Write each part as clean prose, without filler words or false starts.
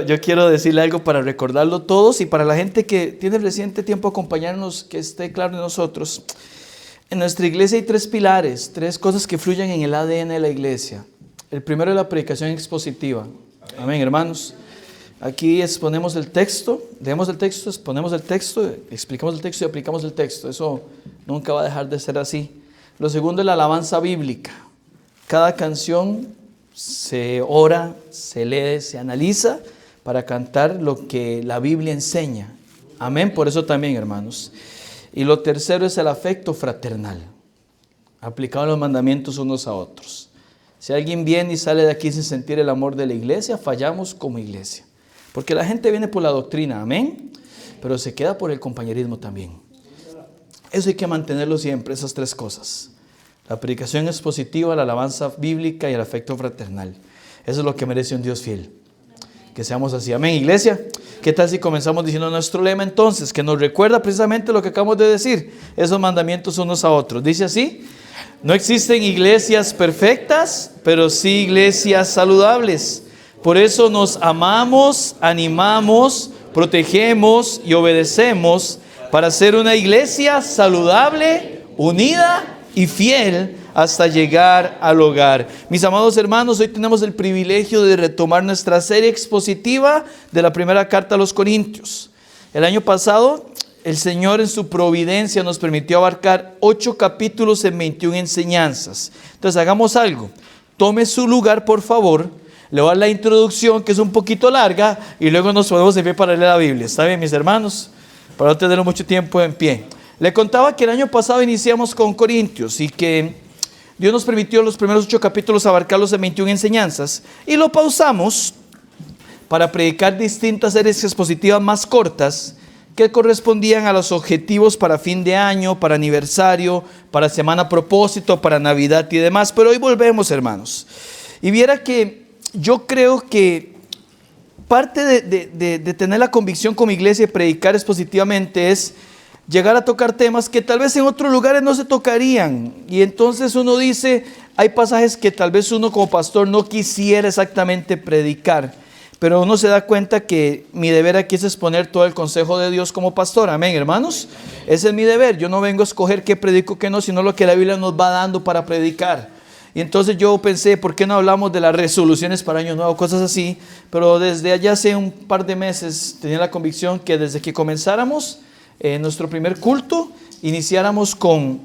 Yo quiero decirle algo para recordarlo todos y para la gente que tiene reciente tiempo acompañarnos, que esté claro en nosotros. En nuestra iglesia hay tres pilares, tres cosas que fluyen en el ADN de la iglesia. El primero es la predicación expositiva. Amén, hermanos. Aquí exponemos el texto, leemos el texto, exponemos el texto, explicamos el texto y aplicamos el texto. Eso nunca va a dejar de ser así. Lo segundo es la alabanza bíblica. Cada canción se ora, se lee, se analiza para cantar lo que la Biblia enseña. Amén, por eso también, hermanos. Y lo tercero es el afecto fraternal, aplicado los mandamientos unos a otros. Si alguien viene y sale de aquí sin sentir el amor de la iglesia, fallamos como iglesia. Porque la gente viene por la doctrina, amén, pero se queda por el compañerismo también. Eso hay que mantenerlo siempre, esas tres cosas. La predicación expositiva, la alabanza bíblica y el afecto fraternal. Eso es lo que merece un Dios fiel. Que seamos así. Amén, iglesia. ¿Qué tal si comenzamos diciendo nuestro lema entonces? Que nos recuerda precisamente lo que acabamos de decir. Esos mandamientos unos a otros. Dice así: no existen iglesias perfectas, pero sí iglesias saludables. Por eso nos amamos, animamos, protegemos y obedecemos para ser una iglesia saludable, unida y fiel hasta llegar al hogar. Mis amados hermanos, hoy tenemos el privilegio de retomar nuestra serie expositiva de la primera carta a los Corintios. El año pasado, el Señor en su providencia nos permitió abarcar 8 capítulos en 21 enseñanzas. Entonces hagamos algo. Tome su lugar, por favor. Le voy a dar la introducción, que es un poquito larga, y luego nos ponemos en pie para leer la Biblia. ¿Está bien, mis hermanos? Para no tener mucho tiempo en pie. Le contaba que el año pasado iniciamos con Corintios y que Dios nos permitió los primeros 8 capítulos abarcarlos en 21 enseñanzas y lo pausamos para predicar distintas series expositivas más cortas que correspondían a los objetivos para fin de año, para aniversario, para semana propósito, para Navidad y demás. Pero hoy volvemos, hermanos. Y viera que yo creo que parte de tener la convicción como iglesia y predicar expositivamente es llegar a tocar temas que tal vez en otros lugares no se tocarían. Y entonces uno dice, hay pasajes que tal vez uno como pastor no quisiera exactamente predicar, pero uno se da cuenta que mi deber aquí es exponer todo el consejo de Dios como pastor. Amén, hermanos. Ese es mi deber. Yo no vengo a escoger qué predico, qué no, sino lo que la Biblia nos va dando para predicar. Y entonces yo pensé, ¿por qué no hablamos de las resoluciones para Año Nuevo? Cosas así. Pero desde allá hace un par de meses tenía la convicción que desde que comenzáramos nuestro primer culto, iniciáramos con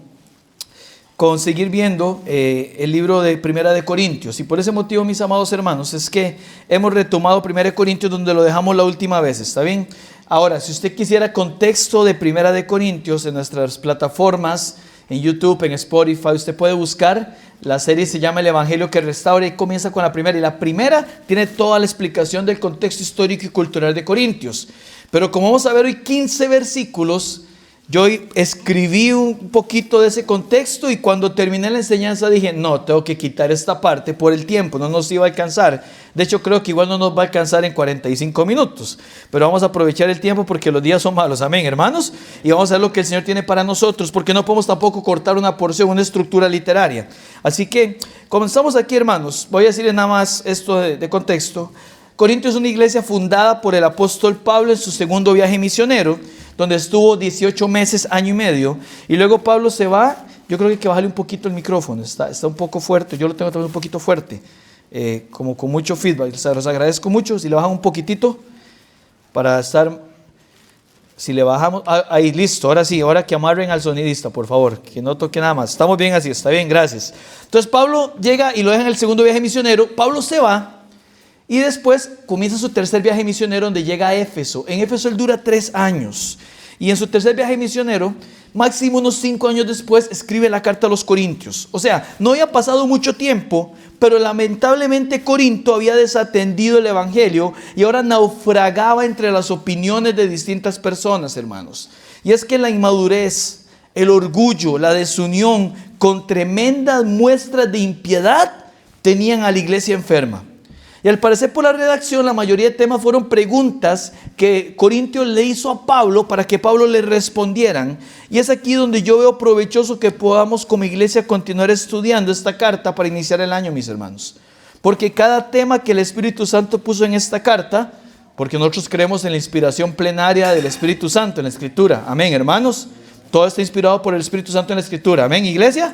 seguir viendo el libro de Primera de Corintios. Y por ese motivo, mis amados hermanos, es que hemos retomado Primera de Corintios donde lo dejamos la última vez. ¿Está bien? Ahora, si usted quisiera contexto de Primera de Corintios en nuestras plataformas, en YouTube, en Spotify, usted puede buscar. La serie se llama El Evangelio que Restaura y comienza con la primera. Y la primera tiene toda la explicación del contexto histórico y cultural de Corintios. Pero como vamos a ver hoy 15 versículos, yo escribí un poquito de ese contexto y cuando terminé la enseñanza dije, no, tengo que quitar esta parte por el tiempo, no nos iba a alcanzar. De hecho, creo que igual no nos va a alcanzar en 45 minutos, pero vamos a aprovechar el tiempo porque los días son malos, amén, hermanos, y vamos a ver lo que el Señor tiene para nosotros, porque no podemos tampoco cortar una porción, una estructura literaria. Así que comenzamos aquí, hermanos. Voy a decirles nada más esto de contexto. Corintios es una iglesia fundada por el apóstol Pablo en su segundo viaje misionero, donde estuvo 18 meses, año y medio, y luego Pablo se va. Yo creo que hay que bajarle un poquito el micrófono, está un poco fuerte, yo lo tengo también un poquito fuerte, como con mucho feedback. O sea, los agradezco mucho si le bajan un poquitito para estar, si le bajamos, ahí listo, ahora sí, ahora que amarren al sonidista, por favor, que no toque nada más, estamos bien así, está bien, gracias. Entonces Pablo llega y lo deja en el segundo viaje misionero. Pablo se va y después comienza su tercer viaje misionero donde llega a Éfeso. En Éfeso él dura 3 años. Y en su tercer viaje misionero, máximo unos 5 años después, escribe la carta a los Corintios. O sea, no había pasado mucho tiempo, pero lamentablemente Corinto había desatendido el evangelio y ahora naufragaba entre las opiniones de distintas personas, hermanos. Y es que la inmadurez, el orgullo, la desunión, con tremendas muestras de impiedad, tenían a la iglesia enferma. Y al parecer por la redacción la mayoría de temas fueron preguntas que Corintios le hizo a Pablo para que Pablo le respondieran. Y es aquí donde yo veo provechoso que podamos como iglesia continuar estudiando esta carta para iniciar el año, mis hermanos. Porque cada tema que el Espíritu Santo puso en esta carta, porque nosotros creemos en la inspiración plenaria del Espíritu Santo en la Escritura. Amén, hermanos. Todo está inspirado por el Espíritu Santo en la Escritura. Amén, iglesia.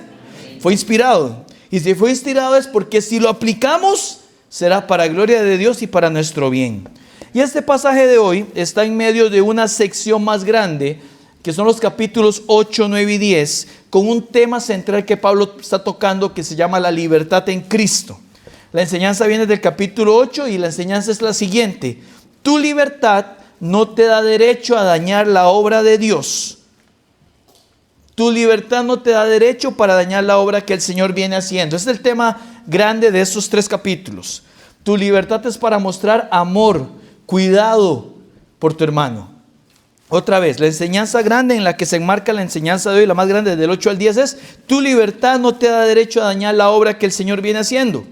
Fue inspirado. Y si fue inspirado es porque si lo aplicamos, será para gloria de Dios y para nuestro bien. Y este pasaje de hoy está en medio de una sección más grande, que son los capítulos 8, 9 y 10, con un tema central que Pablo está tocando que se llama la libertad en Cristo. La enseñanza viene del capítulo 8 y la enseñanza es la siguiente: tu libertad no te da derecho a dañar la obra de Dios. Tu libertad no te da derecho para dañar la obra que el Señor viene haciendo. Ese es el tema grande de estos 3 capítulos. Tu libertad es para mostrar amor, cuidado por tu hermano. Otra vez, la enseñanza grande en la que se enmarca la enseñanza de hoy, la más grande del 8 al 10 es: tu libertad no te da derecho a dañar la obra que el Señor viene haciendo.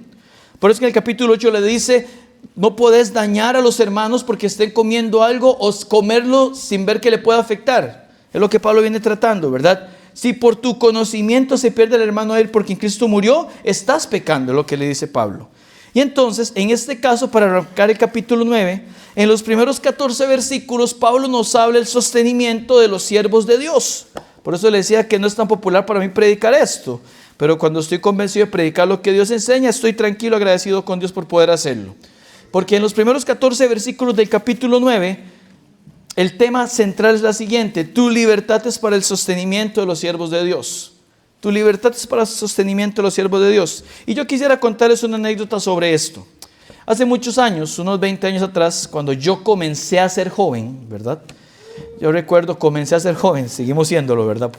Por eso que en el capítulo 8 le dice: no podés dañar a los hermanos porque estén comiendo algo o comerlo sin ver que le pueda afectar. Es lo que Pablo viene tratando, ¿verdad? Si por tu conocimiento se pierde el hermano de él porque en Cristo murió, estás pecando, es lo que le dice Pablo. Y entonces, en este caso, para arrancar el capítulo 9, en los primeros 14 versículos, Pablo nos habla del sostenimiento de los siervos de Dios. Por eso le decía que no es tan popular para mí predicar esto, pero cuando estoy convencido de predicar lo que Dios enseña, estoy tranquilo, agradecido con Dios por poder hacerlo. Porque en los primeros 14 versículos del capítulo 9, el tema central es la siguiente: tu libertad es para el sostenimiento de los siervos de Dios. Tu libertad es para el sostenimiento de los siervos de Dios. Y yo quisiera contarles una anécdota sobre esto. Hace muchos años, unos 20 años atrás, cuando yo comencé a ser joven, ¿verdad? Yo recuerdo, comencé a ser joven, seguimos siéndolo, ¿verdad?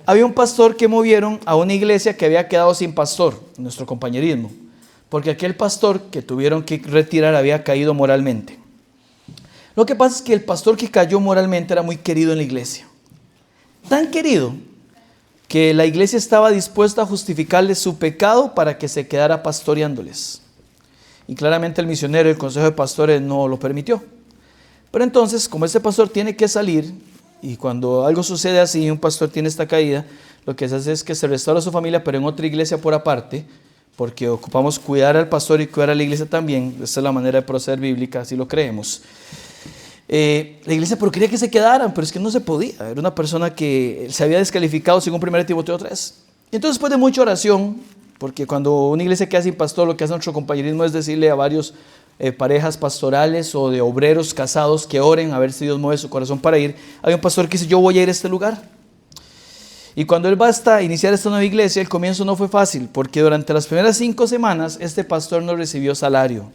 Había un pastor que movieron a una iglesia que había quedado sin pastor, nuestro compañerismo, porque aquel pastor que tuvieron que retirar había caído moralmente. Lo que pasa es que el pastor que cayó moralmente era muy querido en la iglesia. Tan querido que la iglesia estaba dispuesta a justificarle su pecado para que se quedara pastoreándoles. Y claramente el misionero y el consejo de pastores no lo permitió. Pero entonces, como ese pastor tiene que salir, y cuando algo sucede así, un pastor tiene esta caída, lo que se hace es que se restaura a su familia, pero en otra iglesia por aparte, porque ocupamos cuidar al pastor y cuidar a la iglesia también. Esa es la manera de proceder bíblica, así lo creemos. La iglesia pero quería que se quedaran, pero es que no se podía. Era una persona que se había descalificado según 1 Timoteo 3. Y entonces, después de mucha oración, porque cuando una iglesia queda sin pastor, lo que hace nuestro compañerismo es decirle a varios parejas pastorales o de obreros casados que oren a ver si Dios mueve su corazón para ir. Hay un pastor que dice: yo voy a ir a este lugar. Y cuando él va a iniciar esta nueva iglesia, el comienzo no fue fácil, porque durante las primeras 5 semanas este pastor no recibió salario.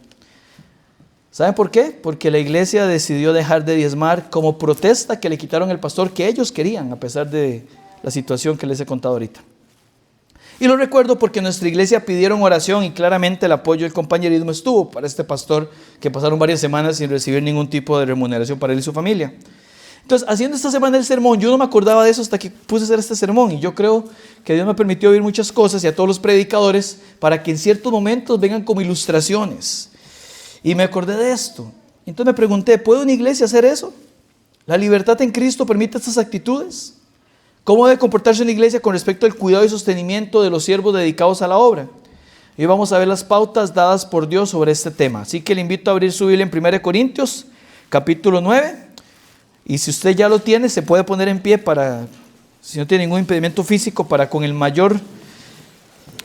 ¿Saben por qué? Porque la iglesia decidió dejar de diezmar como protesta que le quitaron el pastor que ellos querían, a pesar de la situación que les he contado ahorita. Y lo recuerdo porque en nuestra iglesia pidieron oración y claramente el apoyo del compañerismo estuvo para este pastor, que pasaron varias semanas sin recibir ningún tipo de remuneración para él y su familia. Entonces, haciendo esta semana el sermón, yo no me acordaba de eso hasta que puse a hacer este sermón, y yo creo que Dios me permitió oír muchas cosas y a todos los predicadores para que en ciertos momentos vengan como ilustraciones. Y me acordé de esto. Entonces me pregunté: ¿puede una iglesia hacer eso? ¿La libertad en Cristo permite estas actitudes? ¿Cómo debe comportarse una iglesia con respecto al cuidado y sostenimiento de los siervos dedicados a la obra? Y hoy vamos a ver las pautas dadas por Dios sobre este tema. Así que le invito a abrir su Biblia en 1 Corintios, capítulo 9. Y si usted ya lo tiene, se puede poner en pie para, si no tiene ningún impedimento físico, para con el mayor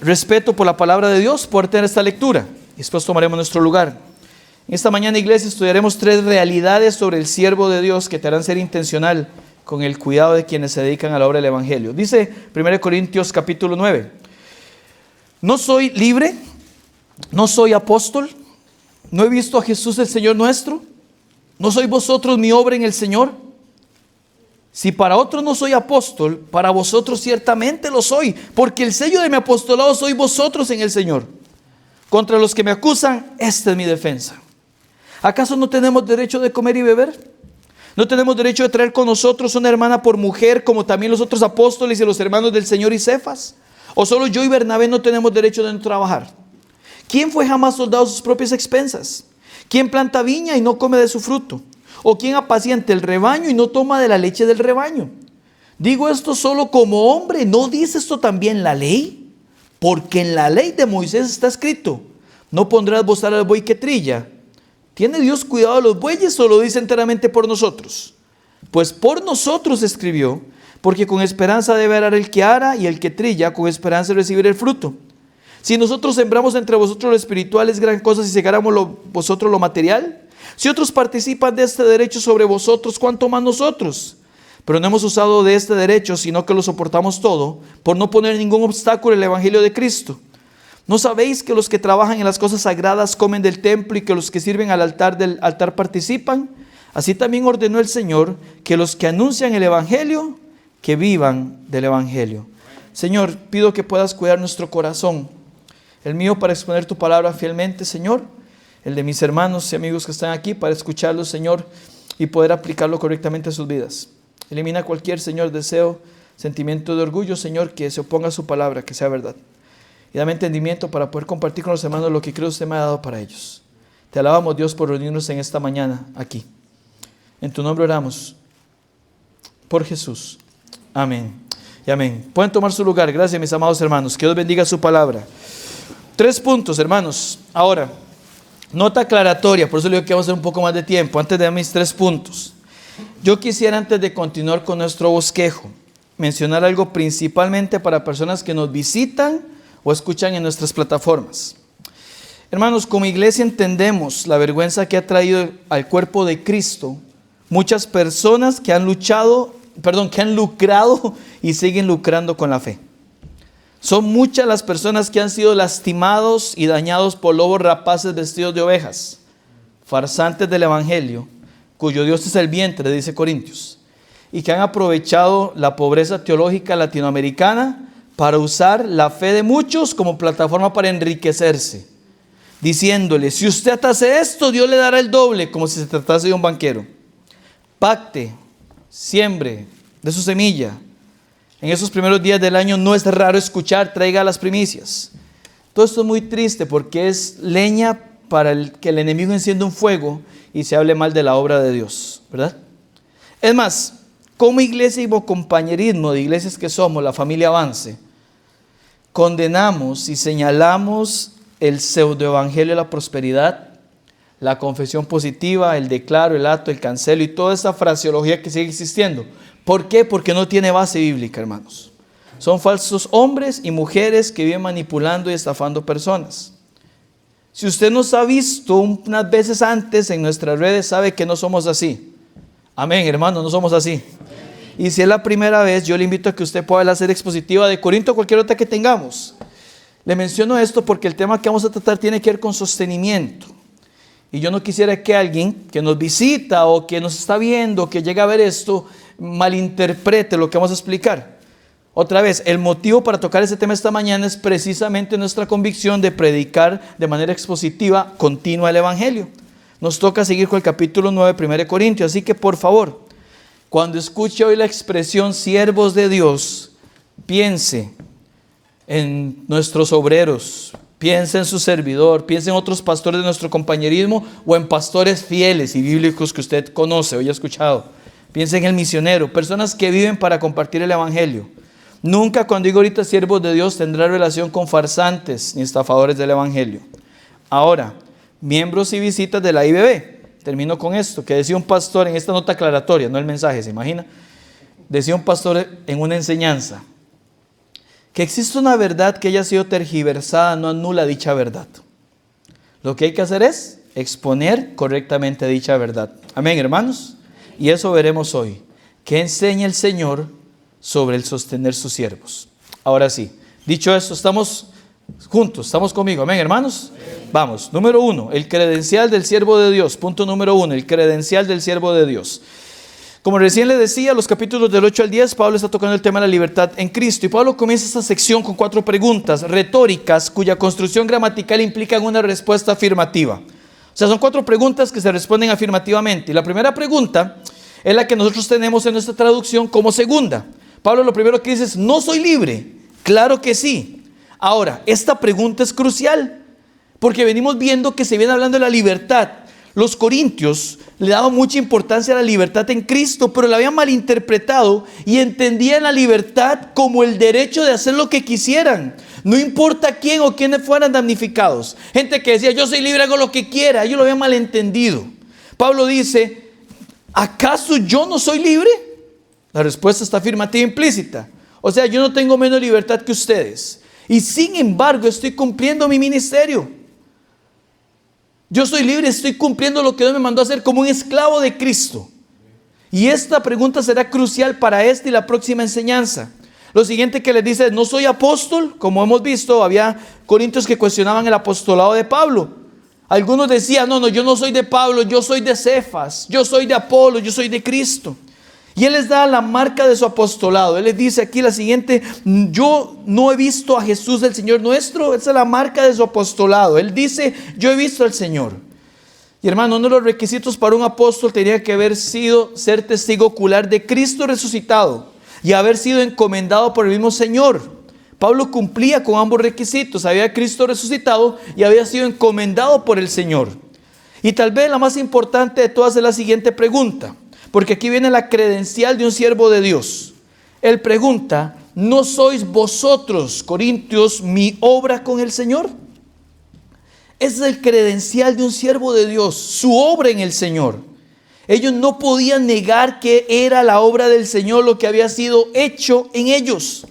respeto por la palabra de Dios poder tener esta lectura. Y después tomaremos nuestro lugar. En esta mañana, iglesia, estudiaremos 3 realidades sobre el siervo de Dios que te harán ser intencional con el cuidado de quienes se dedican a la obra del evangelio. Dice 1 Corintios capítulo 9: no soy libre, no soy apóstol, no he visto a Jesús el Señor nuestro, no sois vosotros mi obra en el Señor. Si para otros no soy apóstol, para vosotros ciertamente lo soy, porque el sello de mi apostolado sois vosotros en el Señor. Contra los que me acusan, esta es mi defensa. ¿Acaso no tenemos derecho de comer y beber? ¿No tenemos derecho de traer con nosotros una hermana por mujer, como también los otros apóstoles y los hermanos del Señor y Cefas? ¿O solo yo y Bernabé no tenemos derecho de no trabajar? ¿Quién fue jamás soldado a sus propias expensas? ¿Quién planta viña y no come de su fruto? ¿O quién apacienta el rebaño y no toma de la leche del rebaño? Digo esto solo como hombre, ¿no dice esto también la ley? Porque en la ley de Moisés está escrito: no pondrás bozal al buey que trilla, ¿Tiene Dios cuidado de los bueyes o lo dice enteramente por nosotros? Pues por nosotros escribió, porque con esperanza debe arar el que ara y el que trilla, con esperanza de recibir el fruto. Si nosotros sembramos entre vosotros lo espiritual, es gran cosa si segáramos vosotros lo material. Si otros participan de este derecho sobre vosotros, ¿cuánto más nosotros? Pero no hemos usado de este derecho, sino que lo soportamos todo, por no poner ningún obstáculo en el evangelio de Cristo. ¿No sabéis que los que trabajan en las cosas sagradas comen del templo y que los que sirven al altar del altar participan? Así también ordenó el Señor que los que anuncian el evangelio, que vivan del evangelio. Señor, pido que puedas cuidar nuestro corazón, el mío para exponer tu palabra fielmente, Señor, el de mis hermanos y amigos que están aquí para escucharlo, Señor, y poder aplicarlo correctamente a sus vidas. Elimina cualquier, Señor, deseo, sentimiento de orgullo, Señor, que se oponga a su palabra, que sea verdad. Y dame entendimiento para poder compartir con los hermanos lo que creo usted me ha dado para ellos. Te alabamos, Dios, por reunirnos en esta mañana aquí. En tu nombre oramos. Por Jesús. Amén. Y amén. Pueden tomar su lugar. Gracias, mis amados hermanos. Que Dios bendiga su palabra. 3 puntos, hermanos. Ahora, nota aclaratoria. Por eso le digo que vamos a hacer un poco más de tiempo. Antes de dar mis 3 puntos. Yo quisiera, antes de continuar con nuestro bosquejo, mencionar algo principalmente para personas que nos visitan o escuchan en nuestras plataformas. Hermanos, como iglesia entendemos la vergüenza que ha traído al cuerpo de Cristo muchas personas que han lucrado y siguen lucrando con la fe. Son muchas las personas que han sido lastimados y dañados por lobos rapaces vestidos de ovejas, farsantes del evangelio, cuyo Dios es el vientre, dice Corintios, y que han aprovechado la pobreza teológica latinoamericana para usar la fe de muchos como plataforma para enriquecerse, diciéndole: si usted hace esto, Dios le dará el doble, como si se tratase de un banquero. Pacte, siembre de su semilla. En esos primeros días del año no es raro escuchar: traiga las primicias. Todo esto es muy triste porque es leña para que el enemigo encienda un fuego y se hable mal de la obra de Dios, ¿verdad? Es más, como iglesia y compañerismo de iglesias que somos, la familia Avance, condenamos y señalamos el pseudoevangelio de la prosperidad, la confesión positiva, el declaro, el acto, el cancelo y toda esa fraseología que sigue existiendo. ¿Por qué? Porque no tiene base bíblica, hermanos. Son falsos hombres y mujeres que viven manipulando y estafando personas. Si usted nos ha visto unas veces antes en nuestras redes, sabe que no somos así. Amén, hermano, no somos así. Y si es la primera vez, yo le invito a que usted pueda hacer expositiva de Corinto o cualquier otra que tengamos. Le menciono esto porque el tema que vamos a tratar tiene que ver con sostenimiento. Y yo no quisiera que alguien que nos visita o que nos está viendo, que llega a ver esto, malinterprete lo que vamos a explicar. Otra vez, el motivo para tocar ese tema esta mañana es precisamente nuestra convicción de predicar de manera expositiva continua el evangelio. Nos toca seguir con el capítulo 9 de 1 Corintios, así que por favor, cuando escuche hoy la expresión siervos de Dios, piense en nuestros obreros, piense en su servidor, piense en otros pastores de nuestro compañerismo o en pastores fieles y bíblicos que usted conoce o ya ha escuchado. Piense en el misionero, personas que viven para compartir el evangelio. Nunca, cuando digo ahorita siervos de Dios, tendrá relación con farsantes ni estafadores del evangelio. Ahora, miembros y visitas de la IBB. Termino con esto, que decía un pastor en esta nota aclaratoria, no el mensaje, ¿se imagina? Decía un pastor en una enseñanza: que existe una verdad que haya sido tergiversada no anula dicha verdad. Lo que hay que hacer es exponer correctamente dicha verdad. Amén, hermanos. Y eso veremos hoy. ¿Qué enseña el Señor sobre el sostener sus siervos? Ahora sí, dicho esto, estamos juntos, estamos conmigo. Amén, hermanos. Vamos, número 1, el credencial del siervo de Dios. Punto número 1, el credencial del siervo de Dios. Como recién le decía, los capítulos del 8 al 10, Pablo está tocando el tema de la libertad en Cristo. Y Pablo comienza esta sección con 4 preguntas retóricas cuya construcción gramatical implica una respuesta afirmativa. O sea, son 4 preguntas que se responden afirmativamente. Y la primera pregunta es la que nosotros tenemos en nuestra traducción como segunda. Pablo lo primero que dice es: ¿no soy libre? Claro que sí. Ahora, esta pregunta es crucial porque venimos viendo que se viene hablando de la libertad. Los corintios le daban mucha importancia a la libertad en Cristo, pero la habían malinterpretado y entendían la libertad como el derecho de hacer lo que quisieran. No importa quién o quiénes fueran damnificados. Gente que decía, yo soy libre, hago lo que quiera. Ellos lo habían malentendido. Pablo dice, ¿acaso yo no soy libre? La respuesta está afirmativa implícita. O sea, yo no tengo menos libertad que ustedes. Y sin embargo, estoy cumpliendo mi ministerio. Yo soy libre, estoy cumpliendo lo que Dios me mandó a hacer como un esclavo de Cristo. Y esta pregunta será crucial para esta y la próxima enseñanza. Lo siguiente que les dice, no soy apóstol. Como hemos visto, había corintios que cuestionaban el apostolado de Pablo. Algunos decían, no, yo no soy de Pablo, yo soy de Cefas, yo soy de Apolo, yo soy de Cristo. Y él les da la marca de su apostolado. Él les dice aquí la siguiente, yo no he visto a Jesús el Señor nuestro. Esa es la marca de su apostolado. Él dice, yo he visto al Señor. Y hermano, uno de los requisitos para un apóstol tenía que haber sido ser testigo ocular de Cristo resucitado y haber sido encomendado por el mismo Señor. Pablo cumplía con ambos requisitos. Había Cristo resucitado y había sido encomendado por el Señor. Y tal vez la más importante de todas es la siguiente pregunta. Porque aquí viene la credencial de un siervo de Dios. Él pregunta, ¿no sois vosotros, corintios, mi obra con el Señor? Ese es el credencial de un siervo de Dios, su obra en el Señor. Ellos no podían negar que era la obra del Señor lo que había sido hecho en ellos.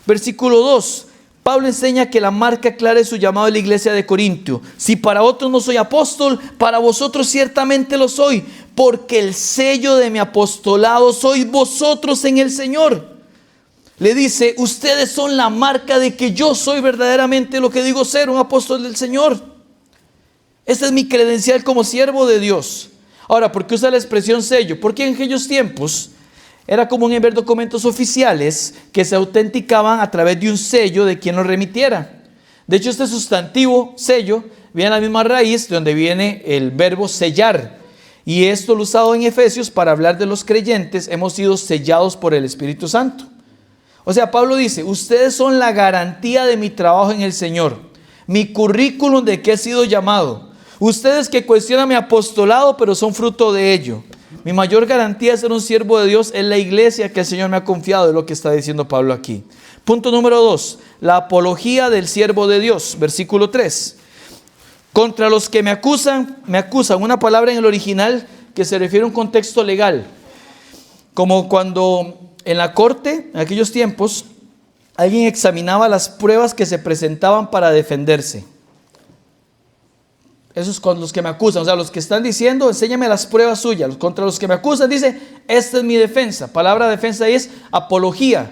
Versículo 2. Pablo enseña que la marca clara es su llamado a la iglesia de Corintio. Si para otros no soy apóstol, para vosotros ciertamente lo soy, porque el sello de mi apostolado sois vosotros en el Señor. Le dice, ustedes son la marca de que yo soy verdaderamente lo que digo ser, un apóstol del Señor. Esta es mi credencial como siervo de Dios. Ahora, ¿por qué usa la expresión sello? Porque en aquellos tiempos era común en ver documentos oficiales que se autenticaban a través de un sello de quien los remitiera. De hecho, este sustantivo sello viene a la misma raíz de donde viene el verbo sellar. Y esto lo usado en Efesios para hablar de los creyentes, hemos sido sellados por el Espíritu Santo. O sea, Pablo dice, ustedes son la garantía de mi trabajo en el Señor, mi currículum de que he sido llamado. Ustedes que cuestionan mi apostolado, pero son fruto de ello. Mi mayor garantía de ser un siervo de Dios es la iglesia que el Señor me ha confiado, es lo que está diciendo Pablo aquí. Punto número 2, la apología del siervo de Dios, versículo 3. Contra los que me acusan, una palabra en el original que se refiere a un contexto legal. Como cuando en la corte, en aquellos tiempos, alguien examinaba las pruebas que se presentaban para defenderse. Esos con los que me acusan, o sea, los que están diciendo, enséñame las pruebas suyas. Contra los que me acusan, dice, esta es mi defensa. Palabra defensa es apología,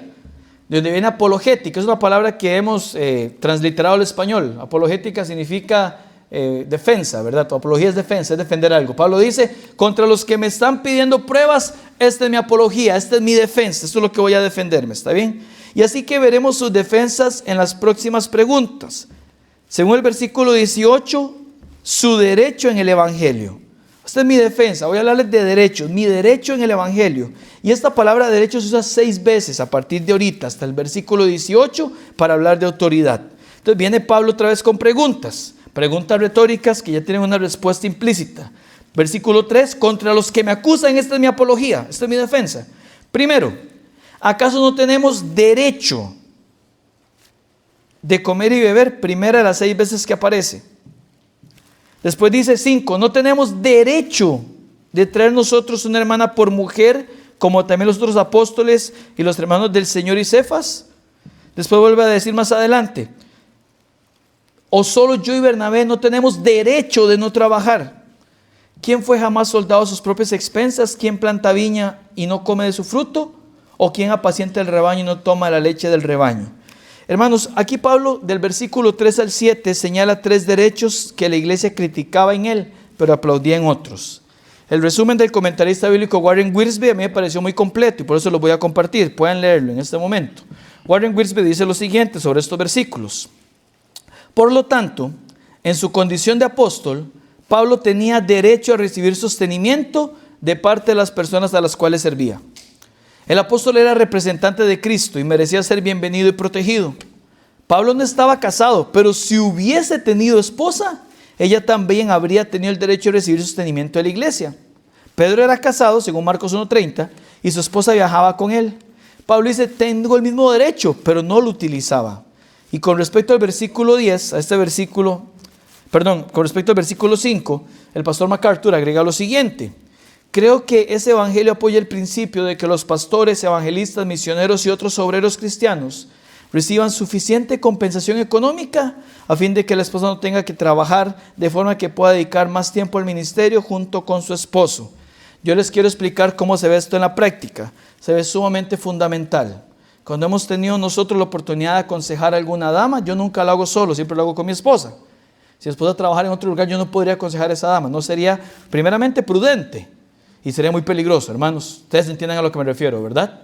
de donde viene apologética. Es una palabra que hemos transliterado al español. Apologética significa defensa, ¿verdad? Tu apología es defensa, es defender algo. Pablo dice, contra los que me están pidiendo pruebas, esta es mi apología, esta es mi defensa, esto es lo que voy a defenderme, ¿está bien? Y así que veremos sus defensas en las próximas preguntas. Según el versículo 18, su derecho en el Evangelio. Esta es mi defensa. Voy a hablarles de derechos. Mi derecho en el Evangelio. Y esta palabra derecho se usa 6 veces a partir de ahorita hasta el versículo 18 para hablar de autoridad. Entonces viene Pablo otra vez con preguntas. Preguntas retóricas que ya tienen una respuesta implícita. Versículo 3. Contra los que me acusan, esta es mi apología. Esta es mi defensa. Primero, ¿acaso no tenemos derecho de comer y beber? Primera de las 6 veces que aparece. Después dice 5, no tenemos derecho de traer nosotros una hermana por mujer, como también los otros apóstoles y los hermanos del Señor y Cefas. Después vuelve a decir más adelante, o solo yo y Bernabé no tenemos derecho de no trabajar. ¿Quién fue jamás soldado a sus propias expensas? ¿Quién planta viña y no come de su fruto? ¿O quién apacienta el rebaño y no toma la leche del rebaño? Hermanos, aquí Pablo del versículo 3 al 7 señala 3 derechos que la iglesia criticaba en él, pero aplaudía en otros. El resumen del comentarista bíblico Warren Wiersbe a mí me pareció muy completo y por eso lo voy a compartir. Pueden leerlo en este momento. Warren Wiersbe dice lo siguiente sobre estos versículos. Por lo tanto, en su condición de apóstol, Pablo tenía derecho a recibir sostenimiento de parte de las personas a las cuales servía. El apóstol era representante de Cristo y merecía ser bienvenido y protegido. Pablo no estaba casado, pero si hubiese tenido esposa, ella también habría tenido el derecho a recibir sostenimiento de la iglesia. Pedro era casado, según Marcos 1:30, y su esposa viajaba con él. Pablo dice, tengo el mismo derecho, pero no lo utilizaba. Y con respecto al versículo 10, con respecto al versículo 5, el pastor MacArthur agrega lo siguiente: creo que ese evangelio apoya el principio de que los pastores, evangelistas, misioneros y otros obreros cristianos reciban suficiente compensación económica a fin de que la esposa no tenga que trabajar, de forma que pueda dedicar más tiempo al ministerio junto con su esposo. Yo les quiero explicar cómo se ve esto en la práctica. Se ve sumamente fundamental. Cuando hemos tenido nosotros la oportunidad de aconsejar a alguna dama, yo nunca lo hago solo, siempre lo hago con mi esposa. Si mi esposa trabajar en otro lugar, yo no podría aconsejar a esa dama. No sería, primeramente, prudente y sería muy peligroso, hermanos. Ustedes entienden a lo que me refiero, ¿verdad?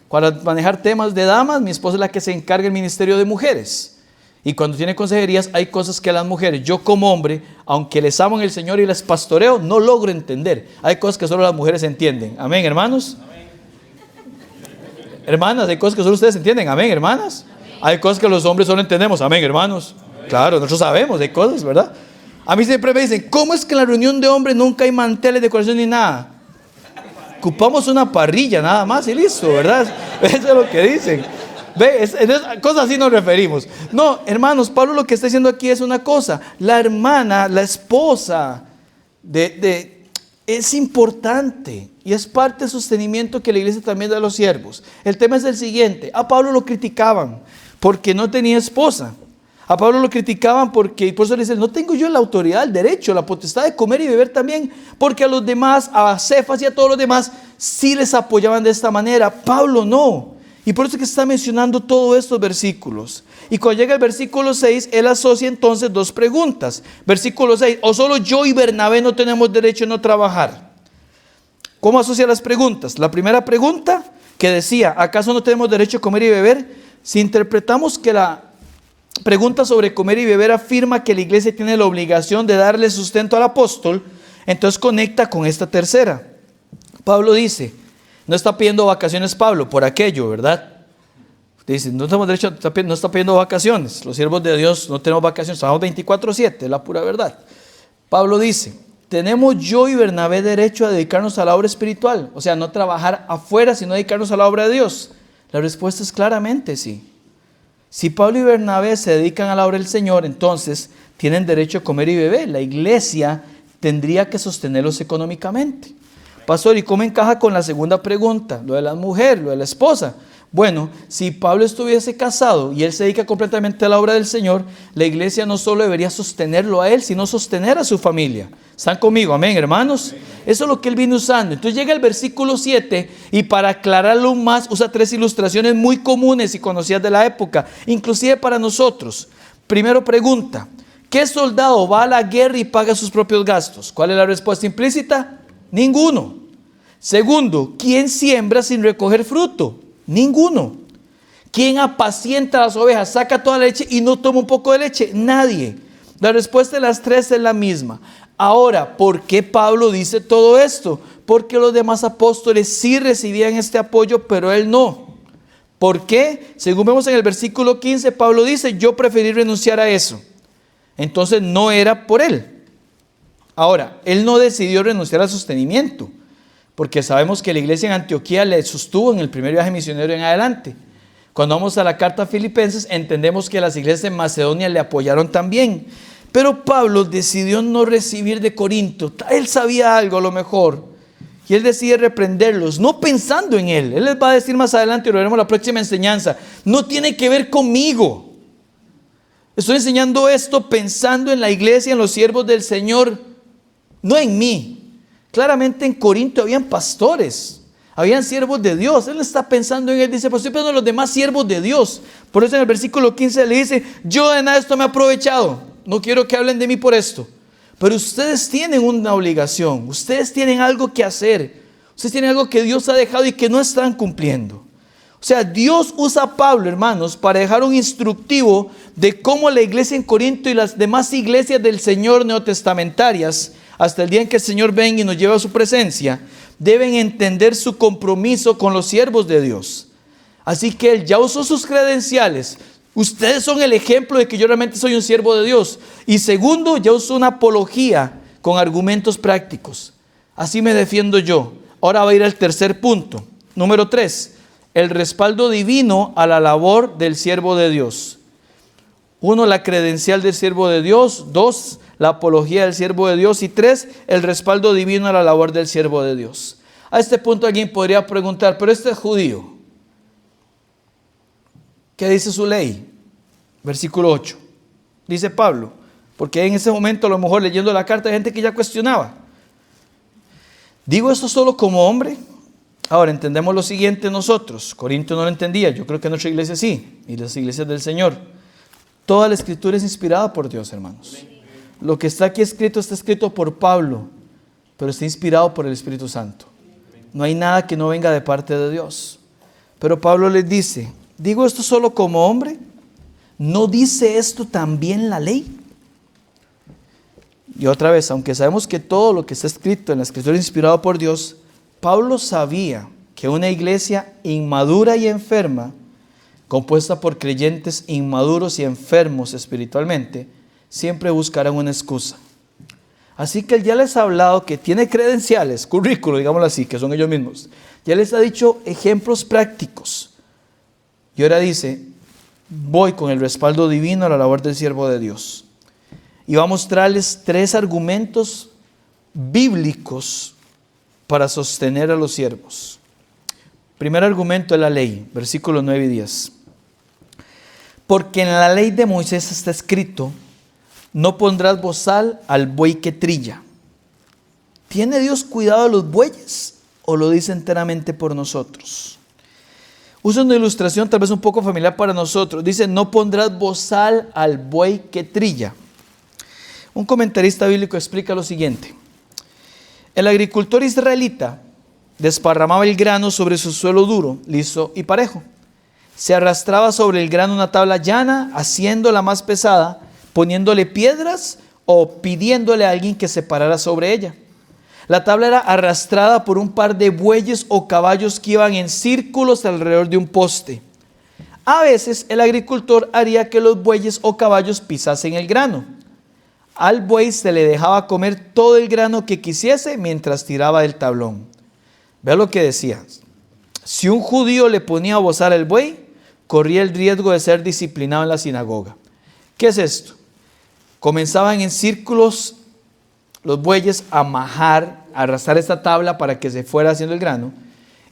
Para manejar temas de damas, mi esposa es la que se encarga del ministerio de mujeres. Y cuando tiene consejerías, hay cosas que las mujeres, yo como hombre, aunque les amo en el Señor y les pastoreo, no logro entender. Hay cosas que solo las mujeres entienden. Amén, hermanos. Amén. Hermanas, hay cosas que solo ustedes entienden. Amén, hermanas. Amén. Hay cosas que los hombres solo entendemos. Amén, hermanos. Amén. Claro, nosotros sabemos de cosas, ¿verdad? A mí siempre me dicen, ¿cómo es que en la reunión de hombres nunca hay manteles, decoración ni nada? Ocupamos una parrilla nada más y listo, ¿verdad? Eso es lo que dicen. Ve, cosas así nos referimos. No, hermanos, Pablo lo que está diciendo aquí es una cosa. La hermana, la esposa es importante y es parte del sostenimiento que la iglesia también da a los siervos. El tema es el siguiente: a Pablo lo criticaban porque no tenía esposa. A Pablo lo criticaban porque, y por eso le dicen, no tengo yo la autoridad, el derecho, la potestad de comer y beber también, porque a los demás, a Cefas y a todos los demás, sí les apoyaban de esta manera. Pablo no. Y por eso es que está mencionando todos estos versículos. Y cuando llega el versículo 6, él asocia entonces dos preguntas. Versículo 6, o solo yo y Bernabé no tenemos derecho a no trabajar. ¿Cómo asocia las preguntas? La primera pregunta que decía, ¿acaso no tenemos derecho a comer y beber? Si interpretamos que la pregunta sobre comer y beber afirma que la iglesia tiene la obligación de darle sustento al apóstol, entonces conecta con esta tercera. Pablo dice, no está pidiendo vacaciones Pablo por aquello, ¿verdad? Dice, no tenemos derecho, no está pidiendo vacaciones. Los siervos de Dios no tenemos vacaciones, estamos 24/7, es la pura verdad. Pablo dice, ¿tenemos yo y Bernabé derecho a dedicarnos a la obra espiritual? O sea, no trabajar afuera, sino dedicarnos a la obra de Dios. La respuesta es claramente sí. Si Pablo y Bernabé se dedican a la obra del Señor, entonces tienen derecho a comer y beber. La iglesia tendría que sostenerlos económicamente. Pastor, ¿y cómo encaja con la segunda pregunta? Lo de la mujer, lo de la esposa. Bueno, si Pablo estuviese casado y él se dedica completamente a la obra del Señor, la iglesia no solo debería sostenerlo a él, sino sostener a su familia. ¿Están conmigo? Amén, hermanos. Eso es lo que él viene usando. Entonces llega el versículo 7 y para aclararlo más usa tres ilustraciones muy comunes y conocidas de la época, inclusive para nosotros. Primero pregunta, ¿qué soldado va a la guerra y paga sus propios gastos? ¿Cuál es la respuesta implícita? Ninguno. Segundo, ¿quién siembra sin recoger fruto? Ninguno. ¿Quién apacienta las ovejas, saca toda la leche y no toma un poco de leche? Nadie. La respuesta de las tres es la misma. Ahora, ¿por qué Pablo dice todo esto? Porque los demás apóstoles sí recibían este apoyo, pero él no. ¿Por qué? Según vemos en el versículo 15, Pablo dice, yo preferí renunciar a eso. Entonces no era por él. Ahora, él no decidió renunciar al sostenimiento, porque sabemos que la iglesia en Antioquía le sostuvo en el primer viaje misionero en adelante. Cuando vamos a la carta a Filipenses, entendemos que las iglesias en Macedonia le apoyaron también. Pero Pablo decidió no recibir de Corinto. Él sabía algo a lo mejor. Y él decide reprenderlos, no pensando en él. Él les va a decir más adelante, y lo veremos en la próxima enseñanza, no tiene que ver conmigo. Estoy enseñando esto pensando en la iglesia, en los siervos del Señor, no en mí. Claramente en Corinto habían pastores, habían siervos de Dios. Él está pensando en él, dice, pues estoy pensando en los demás siervos de Dios. Por eso en el versículo 15 le dice, yo de nada de esto me he aprovechado. No quiero que hablen de mí por esto. Pero ustedes tienen una obligación, ustedes tienen algo que hacer. Ustedes tienen algo que Dios ha dejado y que no están cumpliendo. O sea, Dios usa a Pablo, hermanos, para dejar un instructivo de cómo la iglesia en Corinto y las demás iglesias del Señor neotestamentarias, hasta el día en que el Señor venga y nos lleve a su presencia, deben entender su compromiso con los siervos de Dios. Así que Él ya usó sus credenciales. Ustedes son el ejemplo de que yo realmente soy un siervo de Dios. Y segundo, ya usó una apología con argumentos prácticos. Así me defiendo yo. Ahora va a ir al tercer punto. Número 3, el respaldo divino a la labor del siervo de Dios. 1, la credencial del siervo de Dios. 2, la apología del siervo de Dios. Y 3, el respaldo divino a la labor del siervo de Dios. A este punto alguien podría preguntar, pero este es judío, ¿qué dice su ley? Versículo 8. Dice Pablo, porque en ese momento a lo mejor leyendo la carta hay gente que ya cuestionaba. ¿Digo esto solo como hombre? Ahora entendemos lo siguiente nosotros. Corinto no lo entendía, yo creo que nuestra iglesia sí, y las iglesias del Señor. Toda la escritura es inspirada por Dios, hermanos. Lo que está aquí escrito está escrito por Pablo, pero está inspirado por el Espíritu Santo. No hay nada que no venga de parte de Dios. Pero Pablo les dice, ¿digo esto solo como hombre? ¿No dice esto también la ley? Y otra vez, aunque sabemos que todo lo que está escrito en la escritura es inspirado por Dios, Pablo sabía que una iglesia inmadura y enferma, compuesta por creyentes inmaduros y enfermos espiritualmente, siempre buscarán una excusa. Así que él ya les ha hablado que tiene credenciales, currículo, digámoslo así, que son ellos mismos. Ya les ha dicho ejemplos prácticos. Y ahora dice, voy con el respaldo divino a la labor del siervo de Dios. Y va a mostrarles 3 argumentos bíblicos para sostener a los siervos. Primer argumento es la ley, versículos 9 y 10. Porque en la ley de Moisés está escrito, no pondrás bozal al buey que trilla. ¿Tiene Dios cuidado de los bueyes o lo dice enteramente por nosotros? Usa una ilustración tal vez un poco familiar para nosotros. Dice, no pondrás bozal al buey que trilla. Un comentarista bíblico explica lo siguiente. El agricultor israelita desparramaba el grano sobre su suelo duro, liso y parejo. Se arrastraba sobre el grano una tabla llana, haciéndola más pesada, poniéndole piedras o pidiéndole a alguien que se parara sobre ella. La tabla era arrastrada por un par de bueyes o caballos que iban en círculos alrededor de un poste. A veces el agricultor haría que los bueyes o caballos pisasen el grano. Al buey se le dejaba comer todo el grano que quisiese mientras tiraba del tablón. Vea lo que decía. Si un judío le ponía a bozar al buey, corría el riesgo de ser disciplinado en la sinagoga. ¿Qué es esto? Comenzaban en círculos los bueyes a majar, a arrastrar esta tabla para que se fuera haciendo el grano.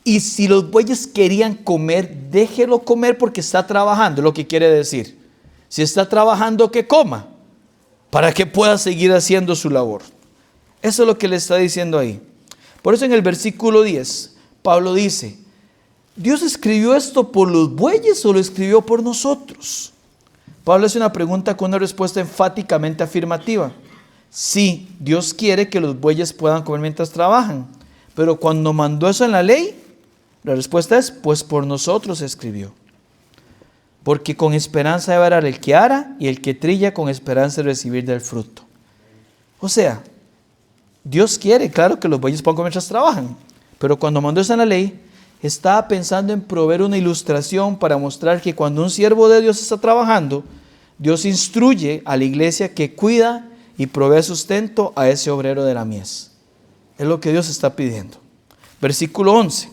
Y si los bueyes querían comer, déjelo comer porque está trabajando, es lo que quiere decir. Si está trabajando, que coma, para que pueda seguir haciendo su labor. Eso es lo que le está diciendo ahí. Por eso en el versículo 10, Pablo dice, ¿Dios escribió esto por los bueyes o lo escribió por nosotros? Pablo hace una pregunta con una respuesta enfáticamente afirmativa. Sí, Dios quiere que los bueyes puedan comer mientras trabajan, pero cuando mandó eso en la ley, la respuesta es, pues por nosotros se escribió. Porque con esperanza debe arar el que ara y el que trilla con esperanza de recibir del fruto. O sea, Dios quiere, claro, que los bueyes puedan comer mientras trabajan, pero cuando mandó eso en la ley, estaba pensando en proveer una ilustración para mostrar que cuando un siervo de Dios está trabajando, Dios instruye a la iglesia que cuida y provee sustento a ese obrero de la mies. Es lo que Dios está pidiendo. Versículo 11.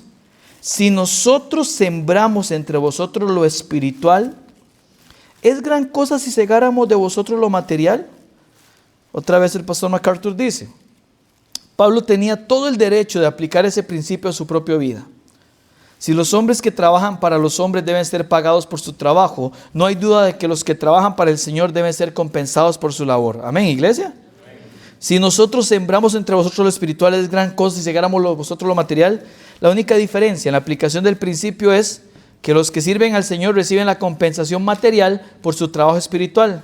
Si nosotros sembramos entre vosotros lo espiritual, ¿es gran cosa si segáramos de vosotros lo material? Otra vez el pastor MacArthur dice, Pablo tenía todo el derecho de aplicar ese principio a su propia vida. Si los hombres que trabajan para los hombres deben ser pagados por su trabajo, no hay duda de que los que trabajan para el Señor deben ser compensados por su labor. Amén, iglesia. Si nosotros sembramos entre vosotros lo espiritual, es gran cosa si segáramos vosotros lo material. La única diferencia en la aplicación del principio es que los que sirven al Señor reciben la compensación material por su trabajo espiritual.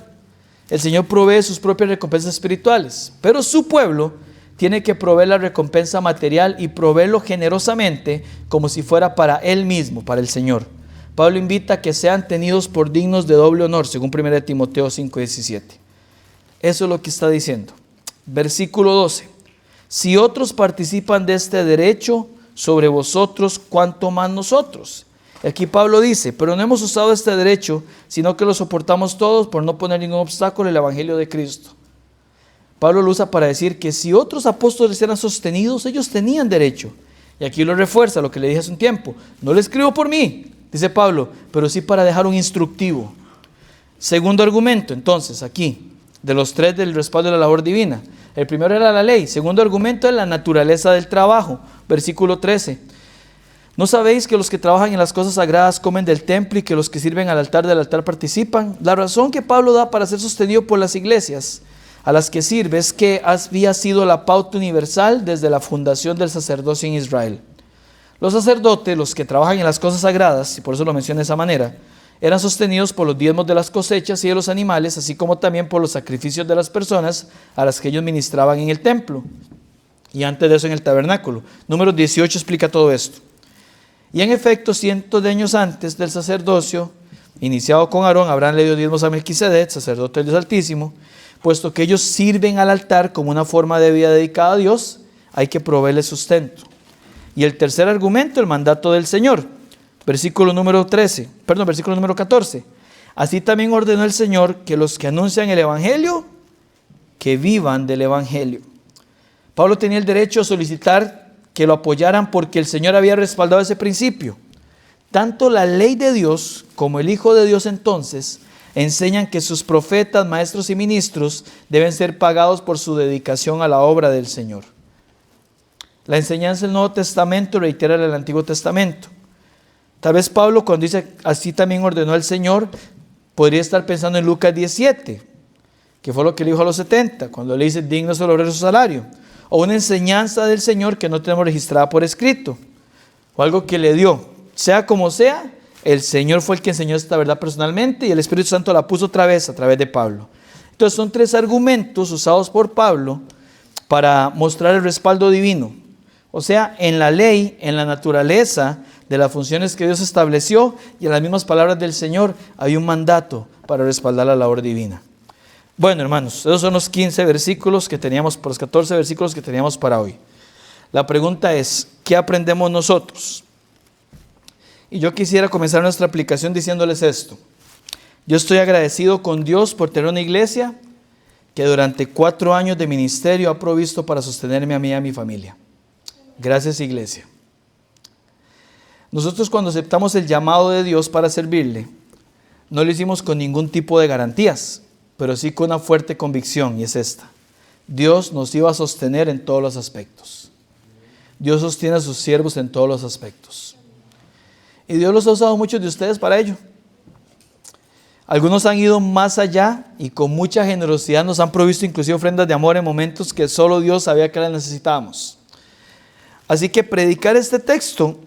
El Señor provee sus propias recompensas espirituales, pero su pueblo tiene que proveer la recompensa material y proveerlo generosamente como si fuera para Él mismo, para el Señor. Pablo invita a que sean tenidos por dignos de doble honor, según 1 Timoteo 5:17. Eso es lo que está diciendo. Versículo 12. Si otros participan de este derecho sobre vosotros, ¿cuánto más nosotros? Aquí Pablo dice, pero no hemos usado este derecho, sino que lo soportamos todos por no poner ningún obstáculo al evangelio de Cristo. Pablo lo usa para decir que si otros apóstoles eran sostenidos, ellos tenían derecho. Y aquí lo refuerza lo que le dije hace un tiempo. No lo escribo por mí, dice Pablo, pero sí para dejar un instructivo. Segundo argumento, entonces, aquí, de los tres del respaldo de la labor divina. El primero era la ley. Segundo argumento es la naturaleza del trabajo. Versículo 13. ¿No sabéis que los que trabajan en las cosas sagradas comen del templo y que los que sirven al altar del altar participan? La razón que Pablo da para ser sostenido por las iglesias a las que sirve es que había sido la pauta universal desde la fundación del sacerdocio en Israel. Los sacerdotes, los que trabajan en las cosas sagradas, y por eso lo menciono de esa manera, eran sostenidos por los diezmos de las cosechas y de los animales, así como también por los sacrificios de las personas a las que ellos ministraban en el templo. Y antes de eso en el tabernáculo. Número 18 explica todo esto. Y en efecto, cientos de años antes del sacerdocio, iniciado con Aarón, Abraham le dio diezmos a Melquisedec, sacerdote del Dios Altísimo, puesto que ellos sirven al altar como una forma de vida dedicada a Dios, hay que proveerles sustento. Y el tercer argumento, el mandato del Señor. Versículo número 14. Así también ordenó el Señor que los que anuncian el Evangelio, que vivan del Evangelio. Pablo tenía el derecho a solicitar que lo apoyaran porque el Señor había respaldado ese principio. Tanto la ley de Dios como el Hijo de Dios entonces enseñan que sus profetas, maestros y ministros deben ser pagados por su dedicación a la obra del Señor. La enseñanza del Nuevo Testamento reitera el Antiguo Testamento. Tal vez Pablo, cuando dice así también ordenó el Señor, podría estar pensando en Lucas 17, que fue lo que le dijo a los 70, cuando le dice digno es el obrero su salario. O una enseñanza del Señor que no tenemos registrada por escrito, o algo que le dio. Sea como sea, el Señor fue el que enseñó esta verdad personalmente y el Espíritu Santo la puso otra vez a través de Pablo. Entonces son tres argumentos usados por Pablo para mostrar el respaldo divino. O sea, en la ley, en la naturaleza de las funciones que Dios estableció y en las mismas palabras del Señor hay un mandato para respaldar la labor divina. Bueno, hermanos, esos son los 15 versículos que teníamos, los 14 versículos que teníamos para hoy. La pregunta es, ¿qué aprendemos nosotros? Y yo quisiera comenzar nuestra aplicación diciéndoles esto. Yo estoy agradecido con Dios por tener una iglesia que durante 4 años de ministerio ha provisto para sostenerme a mí y a mi familia. Gracias, iglesia. Nosotros cuando aceptamos el llamado de Dios para servirle, no lo hicimos con ningún tipo de garantías, pero sí con una fuerte convicción, y es esta. Dios nos iba a sostener en todos los aspectos. Dios sostiene a sus siervos en todos los aspectos. Y Dios los ha usado muchos de ustedes para ello. Algunos han ido más allá y con mucha generosidad nos han provisto inclusive ofrendas de amor en momentos que solo Dios sabía que las necesitábamos. Así que predicar este texto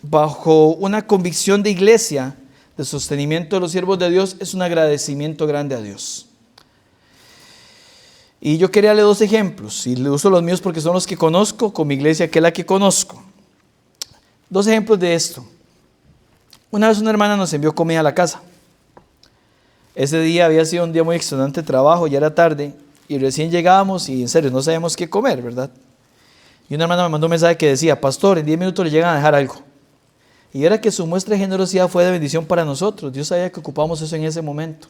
bajo una convicción de iglesia, de sostenimiento de los siervos de Dios, es un agradecimiento grande a Dios. Y yo quería darle 2 ejemplos, y le uso los míos porque son los que conozco, con mi iglesia que es la que conozco. 2 ejemplos de esto. Una vez una hermana nos envió comida a la casa. Ese día había sido un día muy extenuante de trabajo, ya era tarde, y recién llegábamos y en serio no sabíamos qué comer, ¿verdad? Y una hermana me mandó un mensaje que decía, pastor, en 10 minutos le llegan a dejar algo. Y era que su muestra de generosidad fue de bendición para nosotros. Dios sabía que ocupábamos eso en ese momento.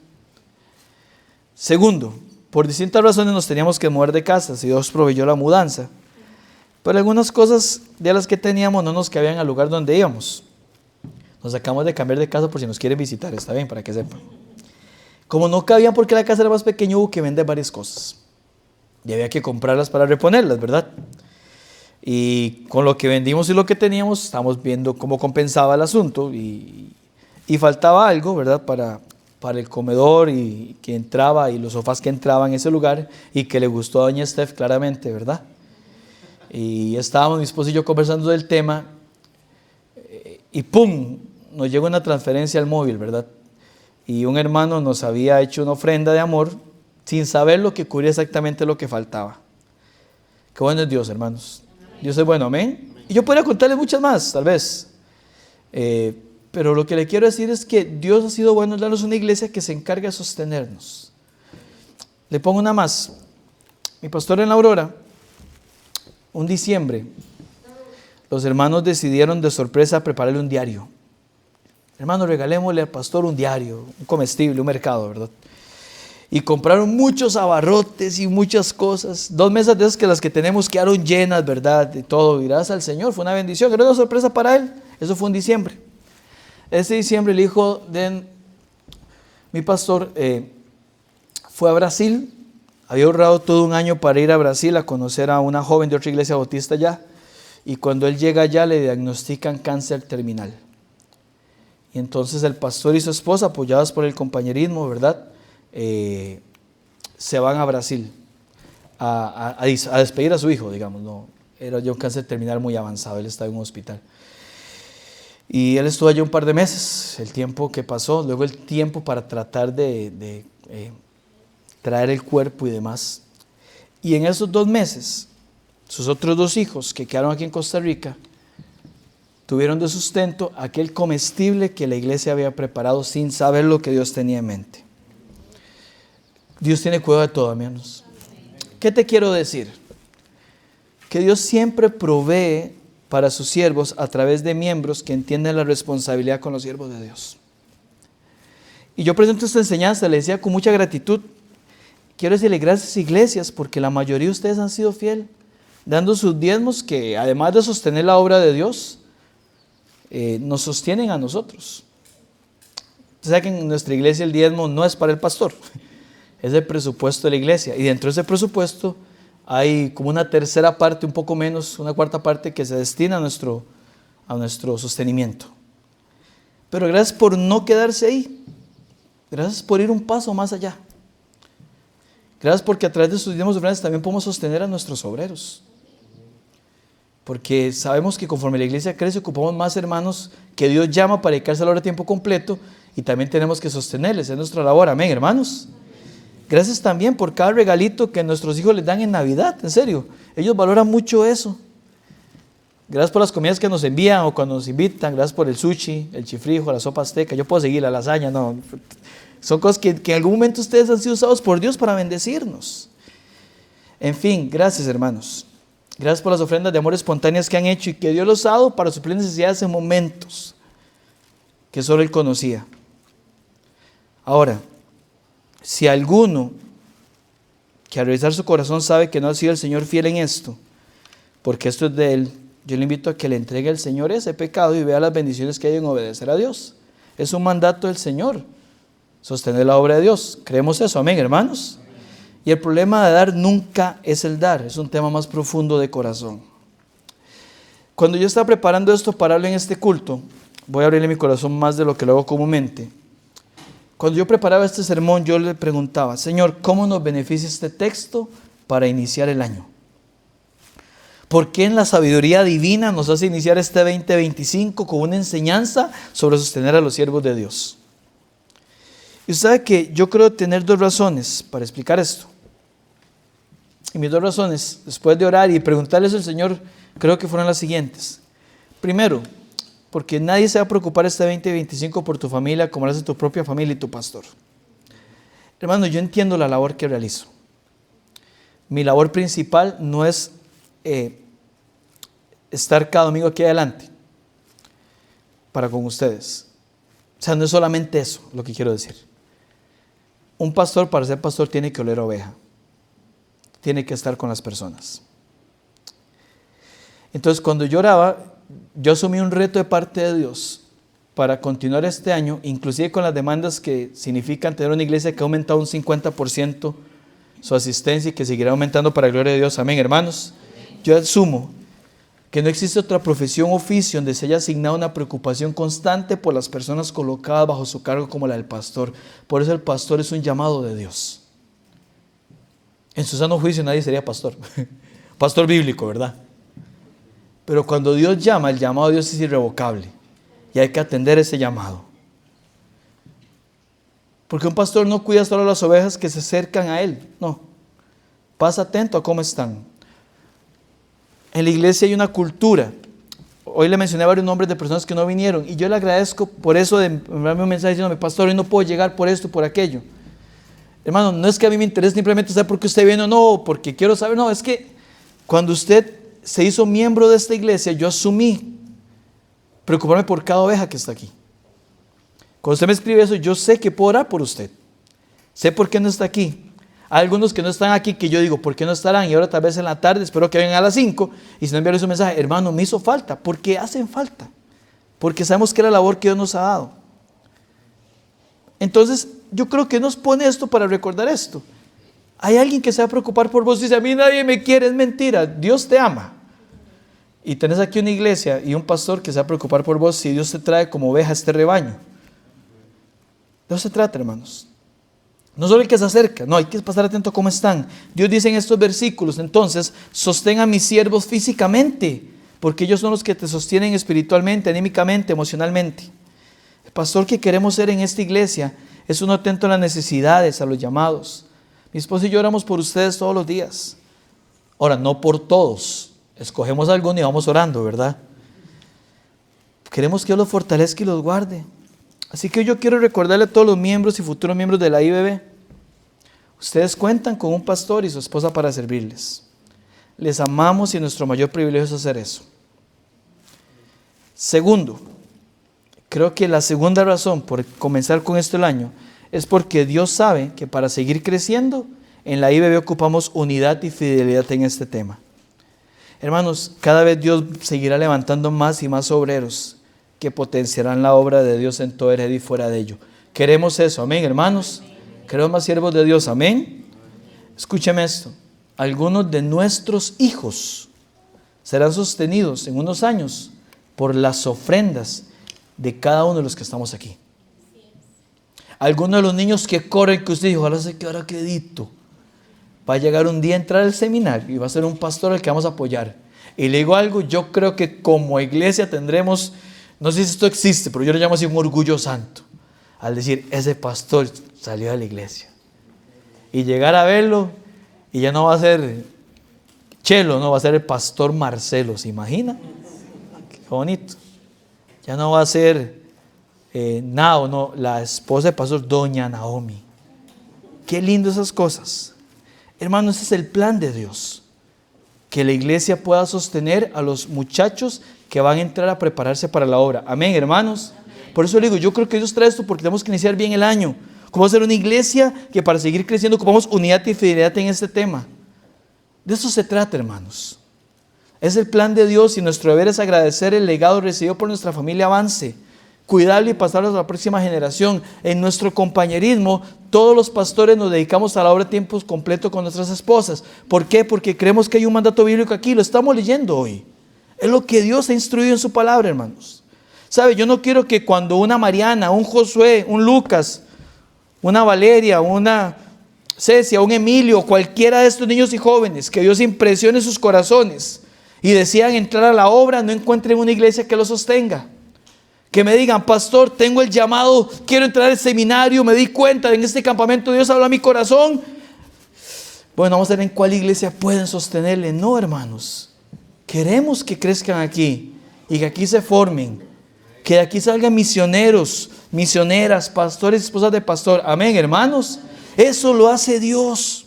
Segundo, por distintas razones nos teníamos que mover de casa, y Dios proveyó la mudanza. Pero algunas cosas de las que teníamos no nos cabían al lugar donde íbamos. Nos acabamos de cambiar de casa por si nos quieren visitar, está bien, para que sepan. Como no cabían porque la casa era más pequeña, hubo que vender varias cosas. Y había que comprarlas para reponerlas, ¿verdad? Y con lo que vendimos y lo que teníamos, estamos viendo cómo compensaba el asunto. Y faltaba algo, ¿verdad? Para el comedor y que entraba y los sofás que entraban en ese lugar y que le gustó a doña Steph claramente, ¿verdad? Y estábamos mi esposo y yo conversando del tema y ¡pum! Nos llegó una transferencia al móvil, ¿verdad? Y un hermano nos había hecho una ofrenda de amor sin saber lo que cubría exactamente lo que faltaba. Qué bueno es Dios, hermanos. Dios es bueno, amén. Y yo podría contarles muchas más, tal vez. Pero lo que le quiero decir es que Dios ha sido bueno en darnos una iglesia que se encarga de sostenernos. Le pongo una más. Mi pastor en la Aurora, un diciembre, los hermanos decidieron de sorpresa prepararle un diario. Hermano, regalémosle al pastor un diario, un comestible, un mercado, ¿verdad? Y compraron muchos abarrotes y muchas cosas. 2 mesas de esas que las que tenemos quedaron llenas, ¿verdad? De todo. Y gracias al Señor, fue una bendición. Era una sorpresa para él. Eso fue en diciembre. Ese diciembre el hijo de Mi pastor fue a Brasil, había ahorrado todo un año para ir a Brasil a conocer a una joven de otra iglesia bautista allá, y cuando él llega allá le diagnostican cáncer terminal. Y entonces el pastor y su esposa, apoyados por el compañerismo, ¿verdad? Se van a Brasil a despedir a su hijo, digamos. No, era ya un cáncer terminal muy avanzado, él estaba en un hospital. Y él estuvo allá un par de meses, el tiempo que pasó, luego el tiempo para tratar de traer el cuerpo y demás. Y en esos 2 meses, sus otros 2 hijos que quedaron aquí en Costa Rica, tuvieron de sustento aquel comestible que la iglesia había preparado sin saber lo que Dios tenía en mente. Dios tiene cuidado de todo, hermanos. ¿Qué te quiero decir? Que Dios siempre provee para sus siervos a través de miembros que entienden la responsabilidad con los siervos de Dios. Y yo presento esta enseñanza, le decía con mucha gratitud. Quiero decirle gracias, iglesias, porque la mayoría de ustedes han sido fiel, dando sus diezmos que además de sostener la obra de Dios, nos sostienen a nosotros. Usted sabe que en nuestra iglesia el diezmo no es para el pastor, es el presupuesto de la iglesia, y dentro de ese presupuesto hay como una tercera parte, un poco menos, una cuarta parte que se destina a nuestro sostenimiento. Pero gracias por no quedarse ahí, gracias por ir un paso más allá. Gracias porque a través de sus diezmos ofrendas también podemos sostener a nuestros obreros. Porque sabemos que conforme la iglesia crece, ocupamos más hermanos que Dios llama para dedicarse a la obra a tiempo completo, y también tenemos que sostenerles, es nuestra labor, amén, hermanos. Gracias también por cada regalito que nuestros hijos les dan en Navidad, en serio, ellos valoran mucho eso. Gracias por las comidas que nos envían o cuando nos invitan, gracias por el sushi, el chifrijo, la sopa azteca, yo puedo seguir la lasaña, no, son cosas que en algún momento ustedes han sido usados por Dios para bendecirnos. En fin, gracias, hermanos. Gracias por las ofrendas de amor espontáneas que han hecho y que Dios los ha dado para suplir necesidades en momentos que solo Él conocía. Ahora, si alguno que al revisar su corazón sabe que no ha sido el Señor fiel en esto, porque esto es de Él, yo le invito a que le entregue al Señor ese pecado y vea las bendiciones que hay en obedecer a Dios. Es un mandato del Señor, sostener la obra de Dios. ¿Creemos eso? Amén, hermanos. Y el problema de dar nunca es el dar, es un tema más profundo de corazón. Cuando yo estaba preparando esto para hablar en este culto, voy a abrirle mi corazón más de lo que lo hago comúnmente. Cuando yo preparaba este sermón, yo le preguntaba, Señor, ¿cómo nos beneficia este texto para iniciar el año? ¿Por qué en la sabiduría divina nos hace iniciar este 2025 con una enseñanza sobre sostener a los siervos de Dios? Y usted sabe que yo creo tener 2 razones para explicar esto. Y mis 2 razones, después de orar y preguntarles al Señor, creo que fueron las siguientes. Primero, porque nadie se va a preocupar este 2025 por tu familia como lo hace tu propia familia y tu pastor. Hermano, yo entiendo la labor que realizo. Mi labor principal no es estar cada domingo aquí adelante para con ustedes. O sea, no es solamente eso lo que quiero decir. Un pastor, para ser pastor, tiene que oler oveja. Tiene que estar con las personas. Entonces, cuando yo oraba, yo asumí un reto de parte de Dios para continuar este año, inclusive con las demandas que significan tener una iglesia que ha aumentado un 50% su asistencia y que seguirá aumentando para la gloria de Dios. Amén, hermanos. Yo asumo que no existe otra profesión o oficio donde se haya asignado una preocupación constante por las personas colocadas bajo su cargo como la del pastor. Por eso el pastor es un llamado de Dios. En su sano juicio nadie sería pastor. Pastor bíblico, ¿verdad? Pero cuando Dios llama, el llamado de Dios es irrevocable. Y hay que atender ese llamado. Porque un pastor no cuida solo las ovejas que se acercan a él. No. Pasa atento a cómo están. En la iglesia hay una cultura. Hoy le mencioné varios nombres de personas que no vinieron. Y yo le agradezco por eso de enviarme un mensaje diciéndome, pastor, hoy no puedo llegar por esto, por aquello. Hermano, no es que a mí me interese simplemente saber por qué usted viene o no, porque quiero saber. No, es que cuando usted se hizo miembro de esta iglesia, yo asumí preocuparme por cada oveja que está aquí. Cuando usted me escribe eso, yo sé que puedo orar por usted. Sé por qué no está aquí. Hay algunos que no están aquí que yo digo, ¿por qué no estarán? Y ahora tal vez en la tarde, espero que vengan a las 5. Y si no enviarles un mensaje, hermano, me hizo falta. Porque hacen falta. Porque sabemos que es la labor que Dios nos ha dado. Entonces, yo creo que nos pone esto para recordar esto. Hay alguien que se va a preocupar por vos y dice, a mí nadie me quiere, es mentira, Dios te ama. Y tenés aquí una iglesia y un pastor que se va a preocupar por vos si Dios te trae como oveja a este rebaño. De eso se trata, hermanos. No solo el que se acerca, no, hay que pasar atento a cómo están. Dios dice en estos versículos, entonces, sostén a mis siervos físicamente, porque ellos son los que te sostienen espiritualmente, anímicamente, emocionalmente. El pastor que queremos ser en esta iglesia es uno atento a las necesidades, a los llamados. Mi esposa y yo oramos por ustedes todos los días. Ahora, no por todos. Escogemos alguno y vamos orando, ¿verdad? Queremos que Dios los fortalezca y los guarde. Así que yo quiero recordarle a todos los miembros y futuros miembros de la IBB. Ustedes cuentan con un pastor y su esposa para servirles. Les amamos y nuestro mayor privilegio es hacer eso. Segundo, creo que la segunda razón por comenzar con esto el año es porque Dios sabe que para seguir creciendo, en la IBB ocupamos unidad y fidelidad en este tema. Hermanos, cada vez Dios seguirá levantando más y más obreros que potenciarán la obra de Dios en todo Heredia y fuera de ello. Queremos eso, amén, hermanos. Queremos más siervos de Dios, amén. Escúcheme esto. Algunos de nuestros hijos serán sostenidos en unos años por las ofrendas de cada uno de los que estamos aquí. Algunos de los niños que corren, que usted dijo, ojalá se quedara quedito. Va a llegar un día a entrar al seminario y va a ser un pastor al que vamos a apoyar. Y le digo algo, yo creo que como iglesia tendremos, no sé si esto existe, pero yo le llamo así un orgullo santo. Al decir, ese pastor salió de la iglesia. Y llegar a verlo, y ya no va a ser Chelo, no va a ser el pastor Marcelo, ¿se imagina? Qué bonito. Ya no va a ser Nao, no, la esposa del pastor Doña Naomi. Qué lindo esas cosas. Hermanos, ese es el plan de Dios. Que la iglesia pueda sostener a los muchachos que van a entrar a prepararse para la obra. Amén, hermanos. Por eso le digo, yo creo que Dios trae esto porque tenemos que iniciar bien el año. ¿Cómo hacer una iglesia que para seguir creciendo ocupamos unidad y fidelidad en este tema? De eso se trata, hermanos. Es el plan de Dios y nuestro deber es agradecer el legado recibido por nuestra familia Avance, cuidarlo y pasarlo a la próxima generación. En nuestro compañerismo, todos los pastores nos dedicamos a la obra a tiempo completo con nuestras esposas. ¿Por qué? Porque creemos que hay un mandato bíblico aquí, lo estamos leyendo hoy. Es lo que Dios ha instruido en su palabra, hermanos. ¿Sabe? Yo no quiero que cuando una Mariana, un Josué, un Lucas, una Valeria, una Cecia, un Emilio, cualquiera de estos niños y jóvenes, que Dios impresione sus corazones y desean entrar a la obra, no encuentren una iglesia que los sostenga. Que me digan, pastor, tengo el llamado, quiero entrar al seminario, me di cuenta, en este campamento Dios habló a mi corazón. Bueno, vamos a ver en cuál iglesia pueden sostenerle. No, hermanos. Queremos que crezcan aquí y que aquí se formen, que de aquí salgan misioneros, misioneras, pastores y esposas de pastor. Amén, hermanos. Eso lo hace Dios.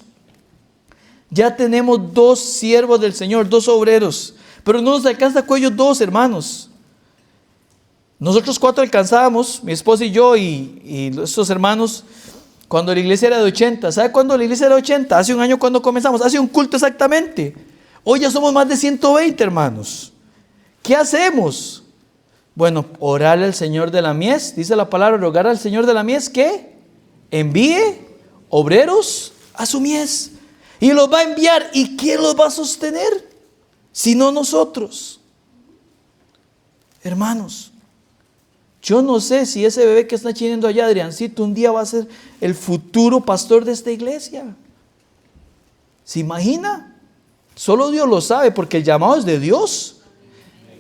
Ya tenemos 2 siervos del Señor, 2 obreros, pero no nos alcanza cuello 2, hermanos. Nosotros 4 alcanzábamos, mi esposa y yo y estos hermanos, cuando la iglesia era de 80. ¿Sabe cuándo la iglesia era de 80? Hace un año cuando comenzamos, hace un culto exactamente. Hoy ya somos más de 120, hermanos. ¿Qué hacemos? Bueno, orarle al Señor de la mies, dice la palabra, rogar al Señor de la mies que envíe obreros a su mies. Y los va a enviar. ¿Y quién los va a sostener? Si no nosotros. Hermanos, yo no sé si ese bebé que está chiniendo allá, Adriancito, un día va a ser el futuro pastor de esta iglesia. ¿Se imagina? Solo Dios lo sabe, porque el llamado es de Dios.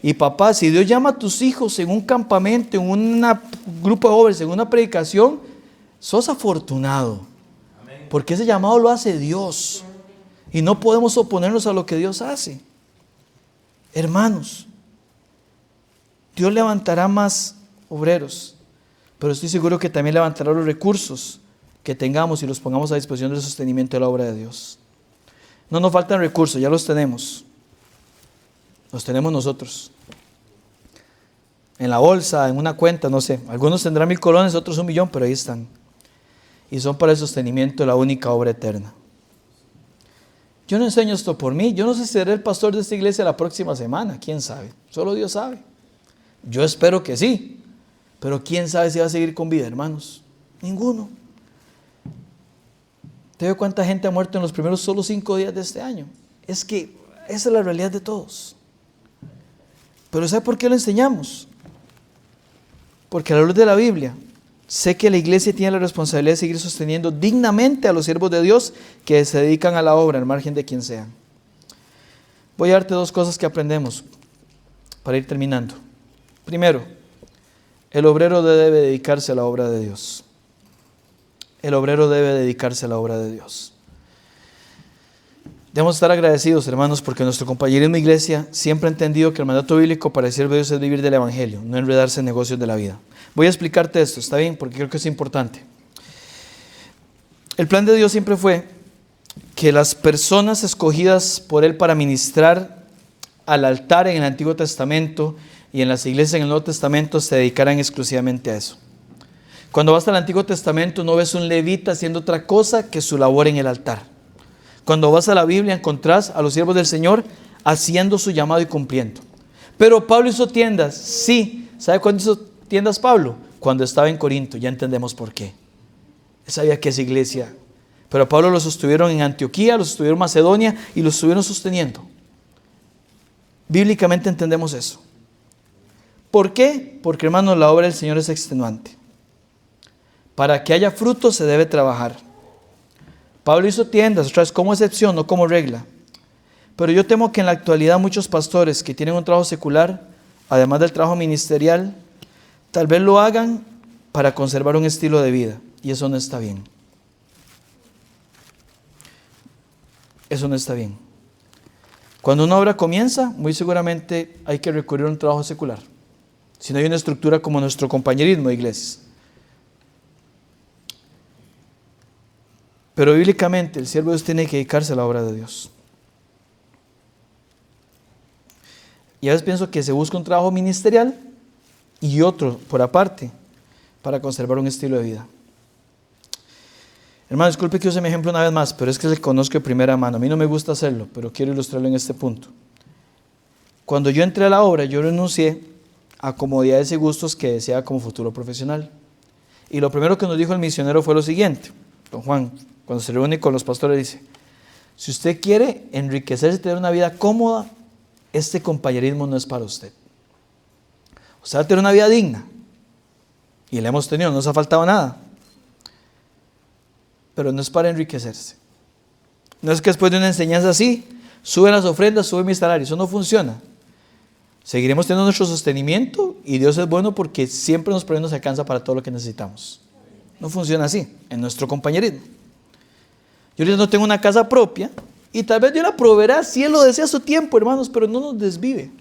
Y papá, si Dios llama a tus hijos en un campamento, en un grupo de jóvenes, en una predicación, sos afortunado. Porque ese llamado lo hace Dios. Y no podemos oponernos a lo que Dios hace. Hermanos, Dios levantará más obreros, pero estoy seguro que también levantará los recursos que tengamos y los pongamos a disposición del sostenimiento de la obra de Dios. No nos faltan recursos, ya los tenemos. Los tenemos nosotros. En la bolsa, en una cuenta, no sé. Algunos tendrán 1000 colones, otros 1 millón, pero ahí están. Y son para el sostenimiento de la única obra eterna. Yo no enseño esto por mí. Yo no sé si seré el pastor de esta iglesia la próxima semana. ¿Quién sabe? Solo Dios sabe. Yo espero que sí. Pero ¿quién sabe si va a seguir con vida, hermanos? Ninguno. ¿Te veo cuánta gente ha muerto en los primeros solo 5 días de este año? Es que esa es la realidad de todos. Pero ¿sabe por qué lo enseñamos? Porque a la luz de la Biblia, sé que la iglesia tiene la responsabilidad de seguir sosteniendo dignamente a los siervos de Dios que se dedican a la obra, al margen de quien sean. Voy a darte 2 cosas que aprendemos para ir terminando. Primero, el obrero debe dedicarse a la obra de Dios. El obrero debe dedicarse a la obra de Dios. Debemos estar agradecidos, hermanos, porque nuestro compañerismo iglesia siempre ha entendido que el mandato bíblico para el siervo de Dios es vivir del evangelio, no enredarse en negocios de la vida. Voy a explicarte esto, ¿está bien? Porque creo que es importante. El plan de Dios siempre fue que las personas escogidas por Él para ministrar al altar en el Antiguo Testamento y en las iglesias en el Nuevo Testamento se dedicaran exclusivamente a eso. Cuando vas al Antiguo Testamento no ves un levita haciendo otra cosa que su labor en el altar. Cuando vas a la Biblia encontrás a los siervos del Señor haciendo su llamado y cumpliendo. Pero Pablo hizo tiendas, sí. ¿Sabe cuándo hizo tiendas Pablo? Cuando estaba en Corinto, ya entendemos por qué. Él sabía que es iglesia. Pero a Pablo lo sostuvieron en Antioquía, lo sostuvieron en Macedonia y lo estuvieron sosteniendo. Bíblicamente entendemos eso. ¿Por qué? Porque, hermanos, la obra del Señor es extenuante. Para que haya fruto se debe trabajar. Pablo hizo tiendas, otra vez como excepción, no como regla. Pero yo temo que en la actualidad muchos pastores que tienen un trabajo secular, además del trabajo ministerial, tal vez lo hagan para conservar un estilo de vida. Y eso no está bien. Eso no está bien. Cuando una obra comienza, muy seguramente hay que recurrir a un trabajo secular. Si no hay una estructura como nuestro compañerismo de iglesias. Pero bíblicamente el siervo de Dios tiene que dedicarse a la obra de Dios. Y a veces pienso que se busca un trabajo ministerial y otro por aparte para conservar un estilo de vida. Hermano, disculpe que use mi ejemplo una vez más, pero es que le conozco de primera mano. A mí no me gusta hacerlo, pero quiero ilustrarlo en este punto. Cuando yo entré a la obra, yo renuncié a comodidades y gustos que deseaba como futuro profesional. Y lo primero que nos dijo el misionero fue lo siguiente. Don Juan, cuando se reúne con los pastores, dice: si usted quiere enriquecerse y tener una vida cómoda, este compañerismo no es para usted. Usted va a tener una vida digna. Y la hemos tenido, no nos ha faltado nada. Pero no es para enriquecerse. No es que después de una enseñanza así, suben las ofrendas, suben mi salario. Eso no funciona. Seguiremos teniendo nuestro sostenimiento y Dios es bueno porque siempre nos provee y nos alcanza para todo lo que necesitamos. No funciona así en nuestro compañerismo. Yo ahorita no tengo una casa propia y tal vez Dios la proveerá si Él lo desea a su tiempo, hermanos, pero no nos desvive.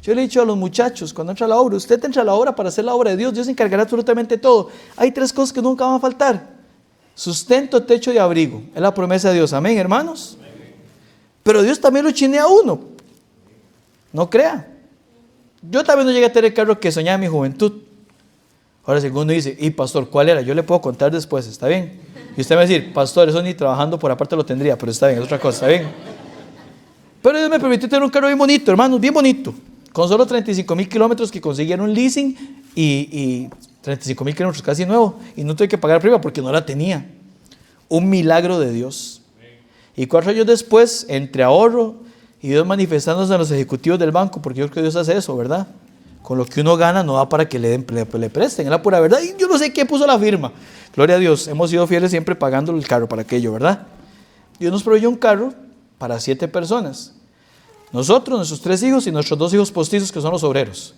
Yo le he dicho a los muchachos cuando entra a la obra: usted entra a la obra para hacer la obra de Dios, Dios se encargará absolutamente de todo. Hay 3 cosas que nunca van a faltar: sustento, techo y abrigo. Es la promesa de Dios, amén, hermanos. Pero Dios también lo chinea a uno. No crea. Yo también no llegué a tener el carro que soñaba en mi juventud. Ahora, si uno dice: y pastor, ¿cuál era? Yo le puedo contar después, ¿está bien? Y usted me va a decir: pastor, eso ni trabajando por aparte lo tendría, pero está bien, es otra cosa, ¿está bien? Pero Dios me permitió tener un carro bien bonito, hermanos, bien bonito, con solo 35,000 kilómetros que conseguí en un leasing y 35,000 kilómetros casi nuevo, y no tuve que pagar prima porque no la tenía. Un milagro de Dios. Y 4 años después, entre ahorro y Dios manifestándose a los ejecutivos del banco, porque yo creo que Dios hace eso, ¿verdad? Con lo que uno gana no da para que le presten, es la pura verdad. Y yo no sé quién puso la firma. Gloria a Dios, hemos sido fieles siempre pagando el carro para aquello, ¿verdad? Dios nos proveyó un carro para 7 personas. Nosotros, nuestros 3 hijos y nuestros 2 hijos postizos, que son los obreros.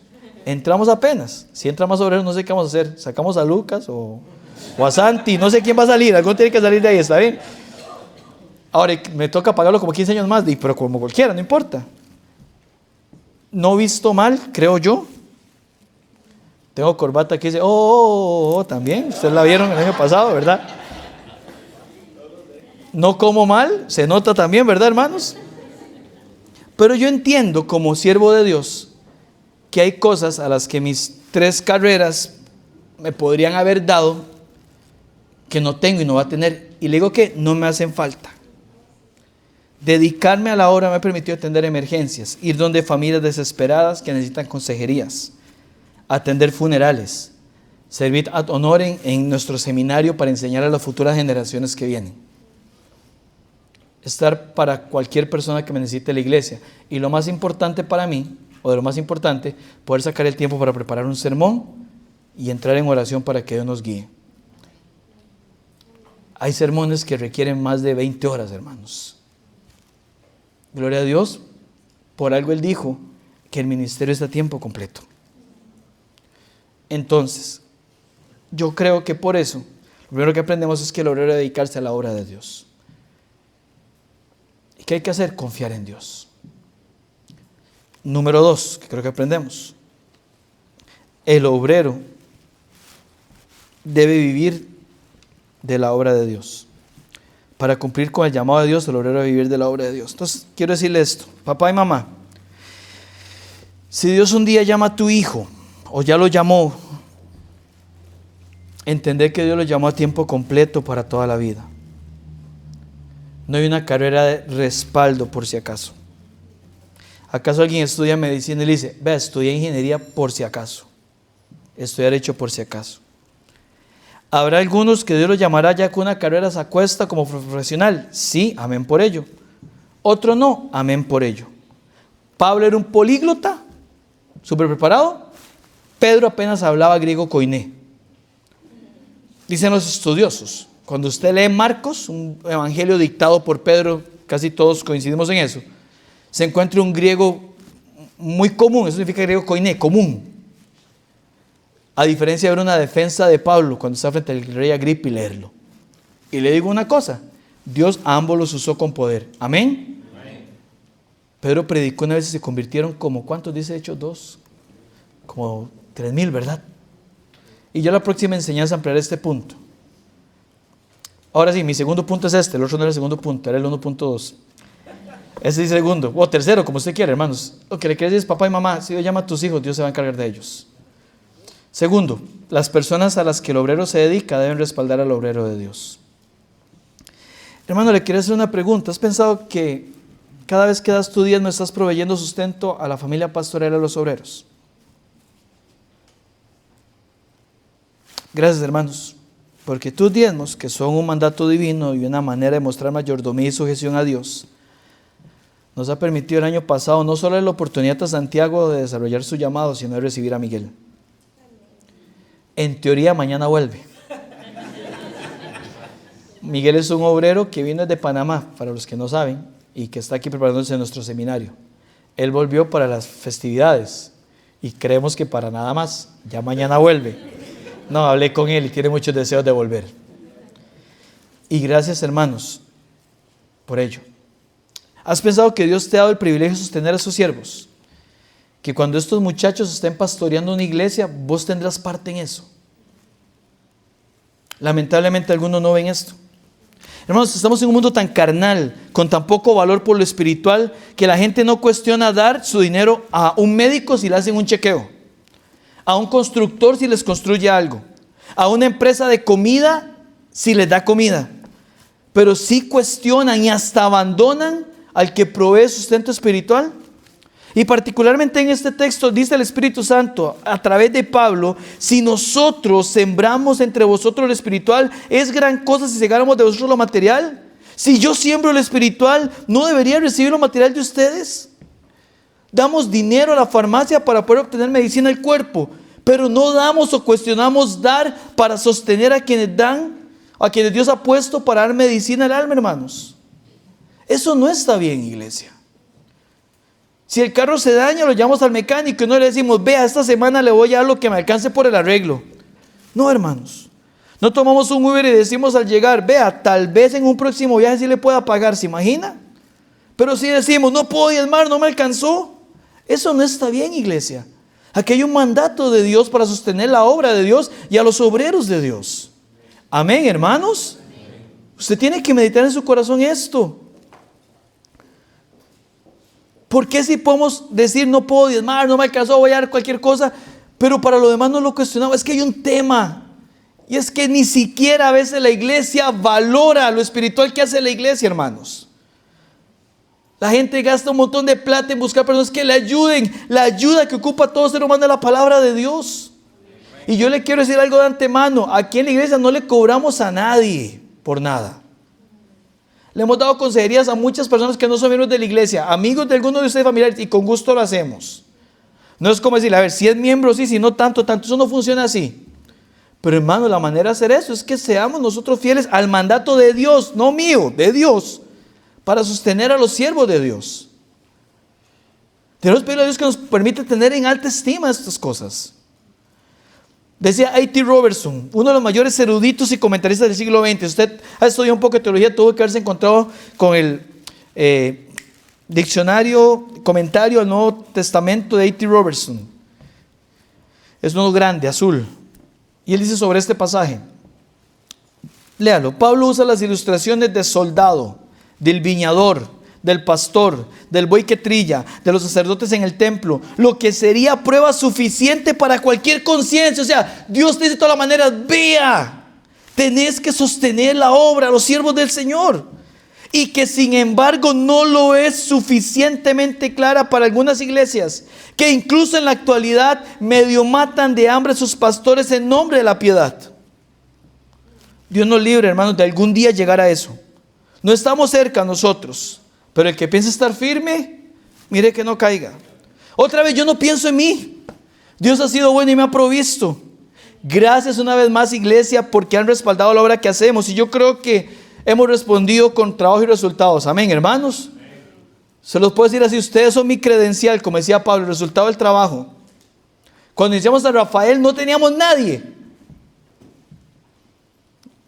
Entramos apenas. Si entra más obreros, no sé qué vamos a hacer. Sacamos a Lucas o a Santi, no sé quién va a salir. Alguno tiene que salir de ahí, ¿está bien? Ahora, me toca pagarlo como 15 años más, pero como cualquiera, no importa. No visto mal, creo yo. Tengo corbata que dice, también. Ustedes la vieron el año pasado, ¿verdad? No como mal, se nota también, ¿verdad, hermanos? Pero yo entiendo como siervo de Dios que hay cosas a las que mis 3 carreras me podrían haber dado que no tengo y no va a tener. Y le digo que no me hacen falta. Dedicarme a la obra me ha permitido atender emergencias, ir donde familias desesperadas que necesitan consejerías, atender funerales, servir ad honorem en nuestro seminario para enseñar a las futuras generaciones que vienen. estar para cualquier persona que me necesite la iglesia. Y lo más importante para mí, o de lo más importante, poder sacar el tiempo para preparar un sermón y entrar en oración para que Dios nos guíe. Hay sermones que requieren más de 20 horas, hermanos. Gloria a Dios, por algo Él dijo que el ministerio es a tiempo completo. Entonces, yo creo que por eso, lo primero que aprendemos es que el obrero debe dedicarse a la obra de Dios. ¿Y qué hay que hacer? Confiar en Dios. Número 2, que creo que aprendemos. El obrero debe vivir de la obra de Dios. Para cumplir con el llamado de Dios, el obrero debe vivir de la obra de Dios. Entonces, quiero decirle esto, papá y mamá. Si Dios un día llama a tu hijo, o ya lo llamó, entender que Dios lo llamó a tiempo completo para toda la vida. No hay una carrera de respaldo por si acaso. ¿Acaso alguien estudia medicina y le dice, vea, estudia ingeniería por si acaso? Estudiar derecho por si acaso. ¿Habrá algunos que Dios los llamará ya con una carrera a cuesta como profesional? Sí, amén por ello. Otro no, amén por ello. Pablo era un políglota, súper preparado. Pedro apenas hablaba griego koiné. Dicen los estudiosos, cuando usted lee Marcos, un evangelio dictado por Pedro, casi todos coincidimos en eso, se encuentra un griego muy común, eso significa griego koiné, común. A diferencia de ver una defensa de Pablo cuando está frente al rey Agripa y leerlo. Y le digo una cosa, Dios a ambos los usó con poder. ¿Amén? Amén. Pedro predicó una vez y se convirtieron como, ¿cuántos dice Hechos 2? Como 3,000, ¿verdad? Y yo la próxima enseñanza ampliaré este punto. Ahora sí, mi segundo punto es este, el otro no era el segundo punto, era el 1.2. Ese es el segundo, o tercero, como usted quiera, hermanos. Lo que le quiere decir es, papá y mamá, si Dios llama a tus hijos, Dios se va a encargar de ellos. Segundo, las personas a las que el obrero se dedica deben respaldar al obrero de Dios. Hermano, le quiero hacer una pregunta. ¿Has pensado que cada vez que das tu diezmo estás proveyendo sustento a la familia pastoral y a los obreros? Gracias, hermanos, porque tus diezmos, que son un mandato divino y una manera de mostrar mayordomía y sujeción a Dios, nos ha permitido el año pasado no solo la oportunidad a Santiago de desarrollar su llamado, sino de recibir a Miguel. En teoría mañana vuelve. Miguel es un obrero que vino desde Panamá, para los que no saben, y que está aquí preparándose en nuestro seminario. Él volvió para las festividades y creemos que para nada más. Ya mañana vuelve. No, hablé con él y tiene muchos deseos de volver. Y gracias, hermanos, por ello. ¿Has pensado que Dios te ha dado el privilegio de sostener a sus siervos? Que cuando estos muchachos estén pastoreando una iglesia, vos tendrás parte en eso. Lamentablemente algunos no ven esto. Hermanos, estamos en un mundo tan carnal, con tan poco valor por lo espiritual, que la gente no cuestiona dar su dinero a un médico si le hacen un chequeo, a un constructor si les construye algo, a una empresa de comida si les da comida. Pero sí cuestionan y hasta abandonan al que provee sustento espiritual. Y particularmente en este texto dice el Espíritu Santo a través de Pablo: si nosotros sembramos entre vosotros lo espiritual, es gran cosa si segáramos de vosotros lo material. Si yo siembro lo espiritual, ¿no debería recibir lo material de ustedes? Damos dinero a la farmacia para poder obtener medicina al cuerpo, pero no damos o cuestionamos dar para sostener a quienes dan, a quienes Dios ha puesto para dar medicina al alma, hermanos. Eso no está bien, iglesia. Si el carro se daña, lo llamamos al mecánico y no le decimos: vea, esta semana le voy a dar lo que me alcance por el arreglo. No, hermanos. No tomamos un Uber y decimos al llegar: vea, tal vez en un próximo viaje sí le pueda pagar. ¿Se imagina? Pero si decimos: no puedo diezmar, no me alcanzó. Eso no está bien, iglesia. Aquí hay un mandato de Dios para sostener la obra de Dios y a los obreros de Dios. Amén, hermanos. Usted tiene que meditar en su corazón esto. ¿Por qué si podemos decir: no puedo diezmar, no me alcanzó, voy a dar cualquier cosa, pero para lo demás no lo cuestionamos? Es que hay un tema, y es que ni siquiera a veces la iglesia valora lo espiritual que hace la iglesia, hermanos. La gente gasta un montón de plata en buscar personas que le ayuden. La ayuda que ocupa todo ser humano es la palabra de Dios. Y yo le quiero decir algo de antemano: aquí en la iglesia no le cobramos a nadie por nada. Le hemos dado consejerías a muchas personas que no son miembros de la iglesia, amigos de algunos de ustedes familiares, y con gusto lo hacemos. No es como decir, a ver, si es miembro, sí, si no tanto, eso no funciona así. Pero hermano, la manera de hacer eso es que seamos nosotros fieles al mandato de Dios, no mío, de Dios, para sostener a los siervos de Dios. Tenemos que pedirle a Dios que nos permita tener en alta estima estas cosas. Decía A.T. Robertson, uno de los mayores eruditos y comentaristas del siglo XX. Usted ha estudiado un poco de teología, tuvo que haberse encontrado con el diccionario, comentario al Nuevo Testamento de A.T. Robertson. Es uno grande, azul. Y él dice sobre este pasaje, léalo, Pablo usa las ilustraciones de soldado, del viñador, del pastor, del buey que trilla, de los sacerdotes en el templo, lo que sería prueba suficiente para cualquier conciencia. O sea, Dios te dice de todas las maneras, vea, tenés que sostener la obra, los siervos del Señor. Y que sin embargo no lo es suficientemente clara para algunas iglesias, que incluso en la actualidad medio matan de hambre a sus pastores en nombre de la piedad. Dios nos libre, hermanos, de algún día llegar a eso. No estamos cerca nosotros, pero el que piensa estar firme, mire que no caiga. Otra vez, yo no pienso en mí. Dios ha sido bueno y me ha provisto. Gracias una vez más, iglesia, porque han respaldado la obra que hacemos. Y yo creo que hemos respondido con trabajo y resultados. Amén, hermanos. Se los puedo decir así, ustedes son mi credencial, como decía Pablo, el resultado del trabajo. Cuando iniciamos a Rafael no teníamos nadie.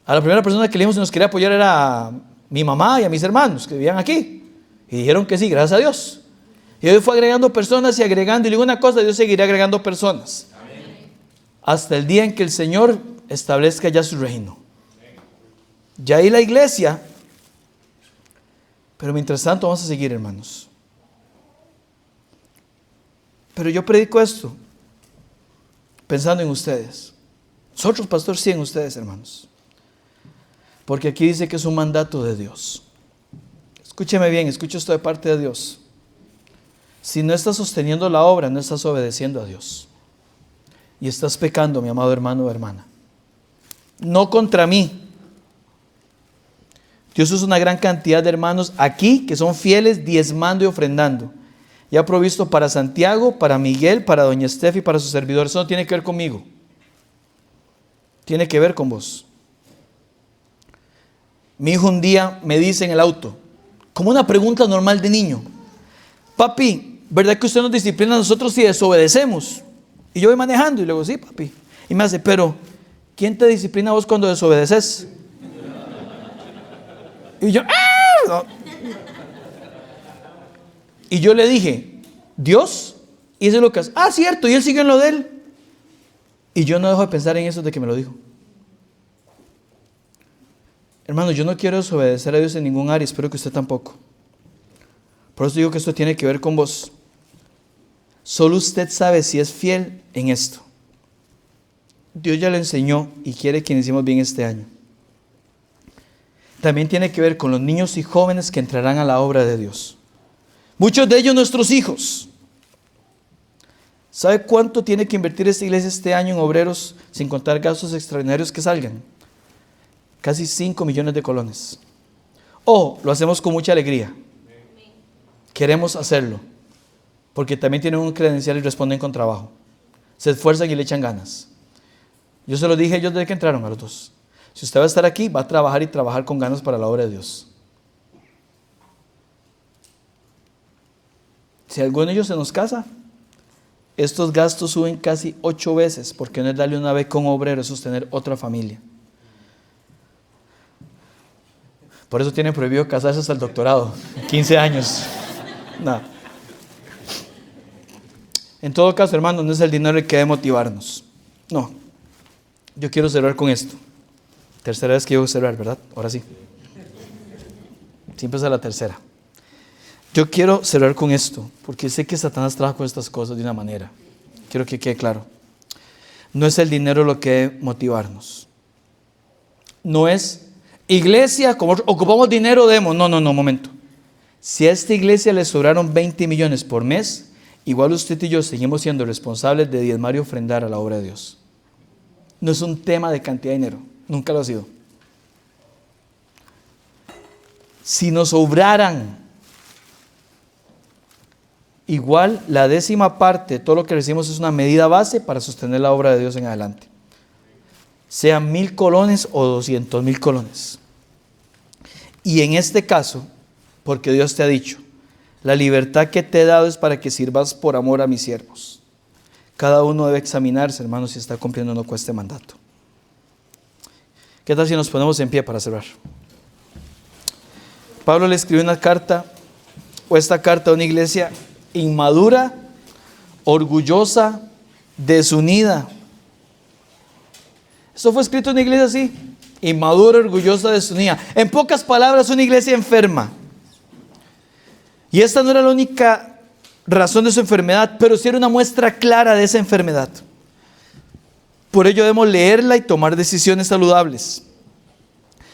A la primera persona que leímos y nos quería apoyar era a mi mamá y a mis hermanos que vivían aquí. Y dijeron que sí, gracias a Dios. Y Dios fue agregando personas y agregando. Y le digo una cosa, Dios seguirá agregando personas. Amén. Hasta el día en que el Señor establezca ya su reino. Ya ahí la iglesia. Pero mientras tanto vamos a seguir, hermanos. Pero yo predico esto pensando en ustedes. Nosotros, pastor, sí en ustedes, hermanos. Porque aquí dice que es un mandato de Dios. Escúcheme bien, escuche esto de parte de Dios. Si no estás sosteniendo la obra, no estás obedeciendo a Dios. Y estás pecando, mi amado hermano o hermana. No contra mí. Dios usa una gran cantidad de hermanos aquí que son fieles, diezmando y ofrendando. Y ha provisto para Santiago, para Miguel, para doña Estefi y para sus servidores. Eso no tiene que ver conmigo. Tiene que ver con vos. Mi hijo un día me dice en el auto, como una pregunta normal de niño: papi, ¿verdad que usted nos disciplina a nosotros si desobedecemos? Y yo voy manejando y le digo, sí, papi. Y me hace, pero ¿quién te disciplina a vos cuando desobedeces? Y yo, ¡ah! No. Y yo le dije, Dios. Y eso es lo que hace. Ah, cierto. Y él siguió en lo de él. Y yo no dejo de pensar en eso de que me lo dijo. Hermano, yo no quiero desobedecer a Dios en ningún área. Espero que usted tampoco. Por eso digo que esto tiene que ver con vos. Solo usted sabe si es fiel en esto. Dios ya le enseñó y quiere que iniciemos bien este año. También tiene que ver con los niños y jóvenes que entrarán a la obra de Dios. Muchos de ellos nuestros hijos. ¿Sabe cuánto tiene que invertir esta iglesia este año en obreros sin contar gastos extraordinarios que salgan? Casi 5 millones de colones. Lo hacemos con mucha alegría. Queremos hacerlo. Porque también tienen un credencial y responden con trabajo. Se esfuerzan y le echan ganas. Yo se lo dije a ellos desde que entraron, a los dos. Si usted va a estar aquí, va a trabajar y trabajar con ganas para la obra de Dios. Si alguno de ellos se nos casa, estos gastos suben casi 8 veces, porque no es darle una beca a un obrero, es sostener otra familia. Por eso tienen prohibido casarse hasta el doctorado, 15 años. No. En todo caso, hermanos, no es el dinero el que debe motivarnos. No. Yo quiero cerrar con esto. Tercera vez que yo cerrar, ¿verdad? Ahora sí. Siempre es la tercera. Yo quiero cerrar con esto, porque sé que Satanás trabaja con estas cosas de una manera. Quiero que quede claro. No es el dinero lo que debe motivarnos. No es, iglesia, como ocupamos dinero, demos. No, momento. Si a esta iglesia le sobraron 20 millones por mes, igual usted y yo seguimos siendo responsables de diezmar y ofrendar a la obra de Dios. No es un tema de cantidad de dinero. Nunca lo ha sido. Si nos sobraran igual la 10ª parte de todo lo que recibimos es una medida base para sostener la obra de Dios en adelante. Sean 1000 colones o 200,000 colones. Y en este caso, porque Dios te ha dicho, la libertad que te he dado es para que sirvas por amor a mis siervos. Cada uno debe examinarse, hermanos, si está cumpliendo o no con este mandato. ¿Qué tal si nos ponemos en pie para cerrar? Pablo le escribió una carta, o esta carta a una iglesia inmadura, orgullosa, desunida. Esto fue escrito en una iglesia así, inmadura, orgullosa, desunida. En pocas palabras, una iglesia enferma. Y esta no era la única razón de su enfermedad, pero sí era una muestra clara de esa enfermedad. Por ello debemos leerla y tomar decisiones saludables.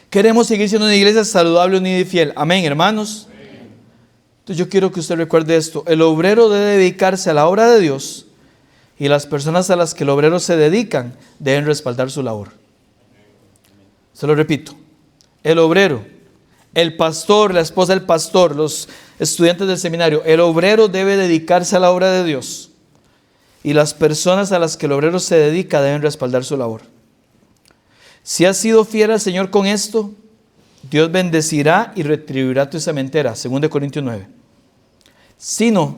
Queremos seguir siendo una iglesia saludable, unida y fiel. Amén, hermanos. Entonces yo quiero que usted recuerde esto. El obrero debe dedicarse a la obra de Dios y las personas a las que el obrero se dedican deben respaldar su labor. Se lo repito. El obrero, el pastor, la esposa del pastor, los estudiantes del seminario, el obrero debe dedicarse a la obra de Dios y las personas a las que el obrero se dedica deben respaldar su labor. Si has sido fiel al Señor con esto, Dios bendecirá y retribuirá tu sementera, 2 Corintios 9. Si no,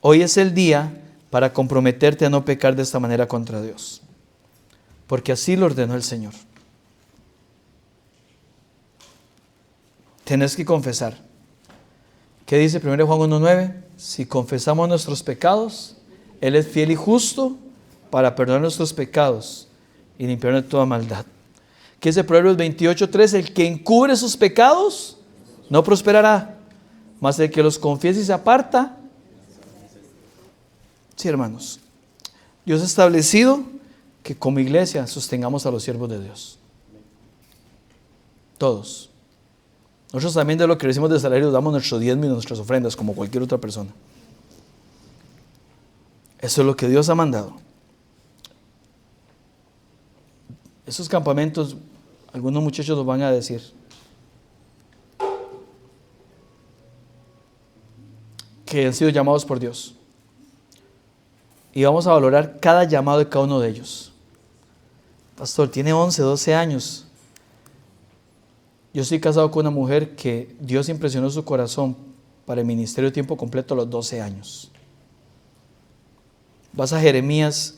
hoy es el día para comprometerte a no pecar de esta manera contra Dios, porque así lo ordenó el Señor. Tenés que confesar. ¿Qué dice 1 Juan 1:9? Si confesamos nuestros pecados, Él es fiel y justo para perdonar nuestros pecados y limpiarnos de toda maldad. ¿Qué dice Proverbios 28:3? El que encubre sus pecados no prosperará, mas el que los confiesa y se aparta. Sí, hermanos, Dios ha establecido que como iglesia sostengamos a los siervos de Dios. Todos. Nosotros también de lo que recibimos de salario damos nuestro diezmo y nuestras ofrendas como cualquier otra persona. Eso es lo que Dios ha mandado. Esos campamentos, algunos muchachos nos van a decir, que han sido llamados por Dios. Y vamos a valorar cada llamado de cada uno de ellos. Pastor, tiene 11, 12 años. Yo estoy casado con una mujer que Dios impresionó su corazón para el ministerio de tiempo completo a los 12 años. Vas a Jeremías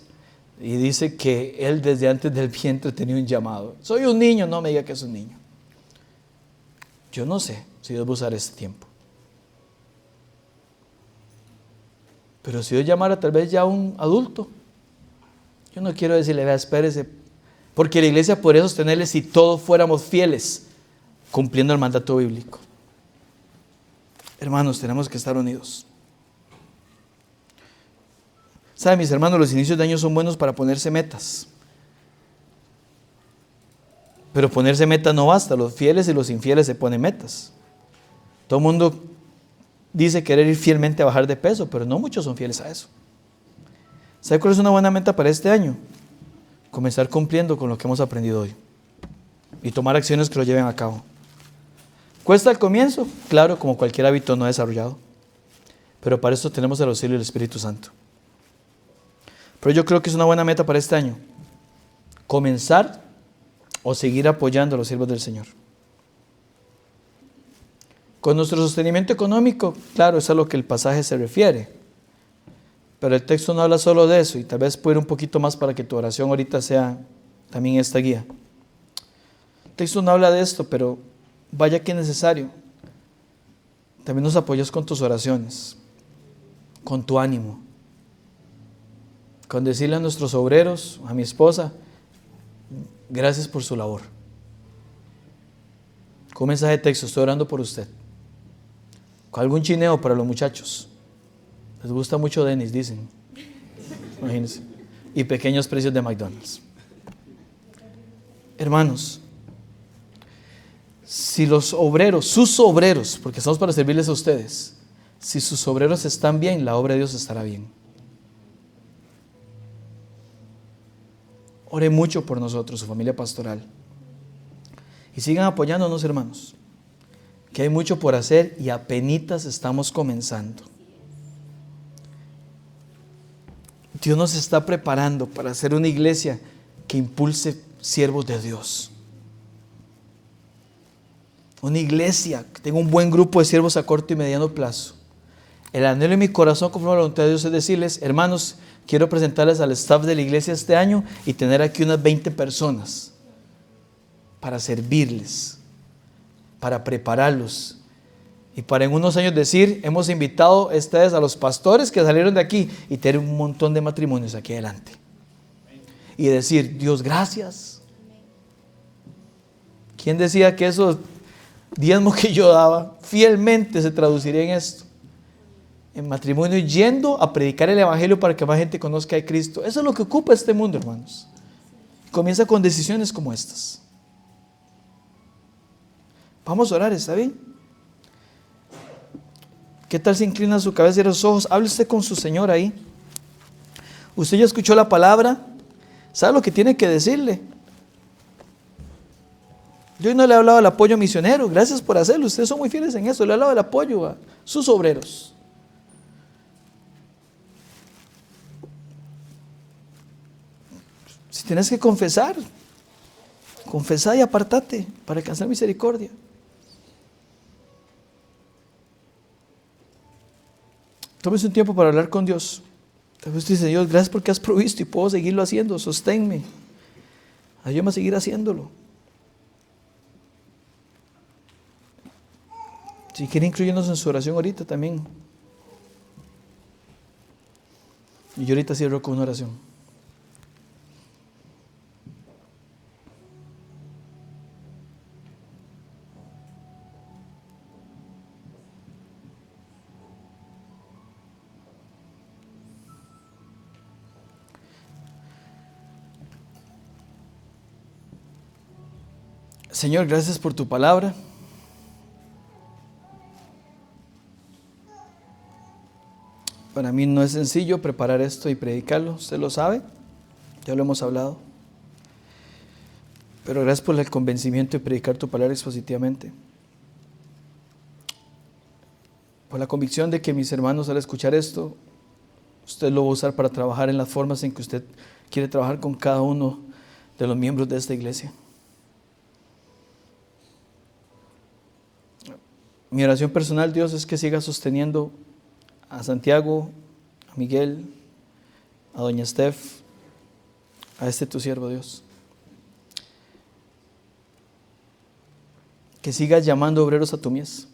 y dice que él desde antes del vientre tenía un llamado. Soy un niño, no me diga que es un niño. Yo no sé si Dios va a usar ese tiempo. Pero si Dios llamara tal vez ya a un adulto, yo no quiero decirle, vea, espérese, porque la iglesia podría sostenerle si todos fuéramos fieles, cumpliendo el mandato bíblico. Hermanos, tenemos que estar unidos. ¿Saben, mis hermanos? Los inicios de año son buenos para ponerse metas. Pero ponerse metas no basta. Los fieles y los infieles se ponen metas. Todo el mundo dice querer ir fielmente a bajar de peso, pero no muchos son fieles a eso. ¿Sabe cuál es una buena meta para este año? Comenzar cumpliendo con lo que hemos aprendido hoy y tomar acciones que lo lleven a cabo. ¿Cuesta al comienzo? Claro, como cualquier hábito no desarrollado. Pero para esto tenemos el auxilio del Espíritu Santo. Pero yo creo que es una buena meta para este año. Comenzar o seguir apoyando a los siervos del Señor. Con nuestro sostenimiento económico, claro, es a lo que el pasaje se refiere. Pero el texto no habla solo de eso y tal vez puede ir un poquito más para que tu oración ahorita sea también esta guía. El texto no habla de esto, pero vaya que es necesario. También nos apoyas con tus oraciones, con tu ánimo, con decirle a nuestros obreros, a mi esposa, gracias por su labor. Con un mensaje de texto, estoy orando por usted. Con algún chineo para los muchachos. Les gusta mucho Dennis, dicen. Imagínense. Y pequeños precios de McDonald's. Hermanos, si los obreros, sus obreros, porque estamos para servirles a ustedes, si sus obreros están bien, la obra de Dios estará bien. Ore mucho por nosotros, su familia pastoral. Y sigan apoyándonos, hermanos. que hay mucho por hacer y apenitas estamos comenzando. Dios nos está preparando para ser una iglesia que impulse siervos de Dios. Una iglesia que tenga un buen grupo de siervos a corto y mediano plazo. El anhelo en mi corazón conforme a la voluntad de Dios es decirles: hermanos, quiero presentarles al staff de la iglesia este año y tener aquí unas 20 personas para servirles, para prepararlos y para en unos años decir: hemos invitado esta vez a los pastores que salieron de aquí, y tener un montón de matrimonios aquí adelante y decir: Dios, gracias. ¿Quién decía que esos diezmos que yo daba fielmente se traduciría en esto? En matrimonio, yendo a predicar el evangelio para que más gente conozca a Cristo. Eso es lo que ocupa este mundo, hermanos. Comienza con decisiones como estas. Vamos a orar, ¿está bien? ¿Qué tal si inclina su cabeza y los ojos? Hable usted con su Señor ahí. Usted ya escuchó la palabra. ¿Sabe lo que tiene que decirle? Yo hoy no le he hablado del apoyo misionero. Gracias por hacerlo. Ustedes son muy fieles en eso. Le he hablado del apoyo a sus obreros. Si tienes que confesar, confesá y apartate para alcanzar misericordia. Tómese un tiempo para hablar con Dios. Tal vez usted dice: Dios, gracias porque has provisto y puedo seguirlo haciendo. Sosténme. Ayúdame a seguir haciéndolo. Si quiere, incluirnos en su oración ahorita también. Y yo ahorita cierro con una oración. Señor, gracias por tu palabra. Para mí no es sencillo preparar esto y predicarlo, usted lo sabe, ya lo hemos hablado. Pero gracias por el convencimiento de predicar tu palabra expositivamente. Por la convicción de que mis hermanos, al escuchar esto, usted lo va a usar para trabajar en las formas en que usted quiere trabajar con cada uno de los miembros de esta iglesia. Mi oración personal, Dios, es que siga sosteniendo a Santiago, a Miguel, a doña Steph, a este tu siervo, Dios. Que sigas llamando obreros a tu mies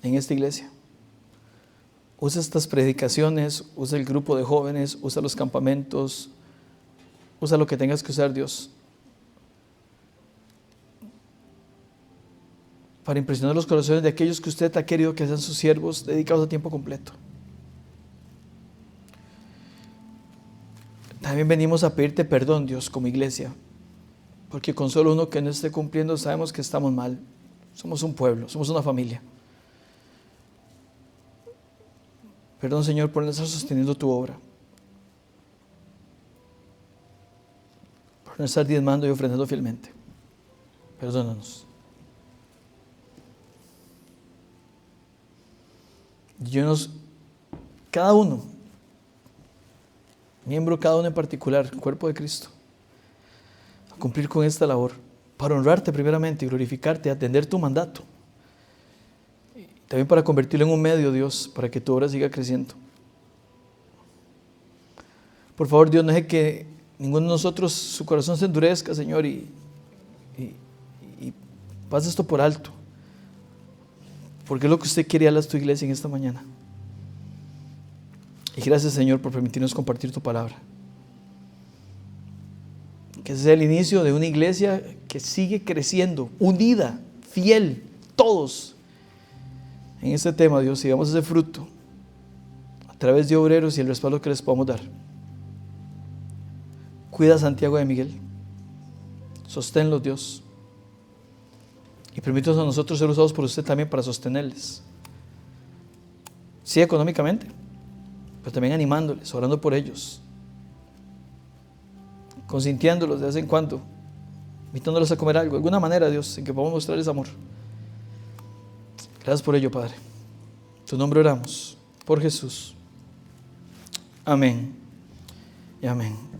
en esta iglesia. Usa estas predicaciones, usa el grupo de jóvenes, usa los campamentos, usa lo que tengas que usar, Dios, para impresionar los corazones de aquellos que usted ha querido que sean sus siervos dedicados a tiempo completo. También venimos a pedirte perdón, Dios, como iglesia, porque con solo uno que no esté cumpliendo sabemos que estamos mal. Somos un pueblo, somos una familia. Perdón, Señor, por no estar sosteniendo tu obra, por no estar diezmando y ofrendando fielmente. Perdónanos. Cada uno, miembro cada uno en particular, el cuerpo de Cristo, a cumplir con esta labor, para honrarte primeramente y glorificarte, atender tu mandato, y también para convertirlo en un medio, Dios, para que tu obra siga creciendo. Por favor, Dios, no deje que ninguno de nosotros su corazón se endurezca, Señor, y pase esto por alto, porque es lo que usted quiere a tu iglesia en esta mañana. Y gracias, Señor, por permitirnos compartir tu palabra. Que ese sea el inicio de una iglesia que sigue creciendo, unida, fiel, todos en este tema, Dios. Sigamos ese fruto a través de obreros y el respaldo que les podamos dar. Cuida a Santiago y a Miguel. Sosténlos, Dios. Y permítanos a nosotros ser usados por usted también para sostenerles. Sí, económicamente, pero también animándoles, orando por ellos, consintiéndolos de vez en cuando, invitándolos a comer algo, de alguna manera, Dios, en que podamos mostrarles amor. Gracias por ello, Padre. En tu nombre oramos, por Jesús. Amén y amén.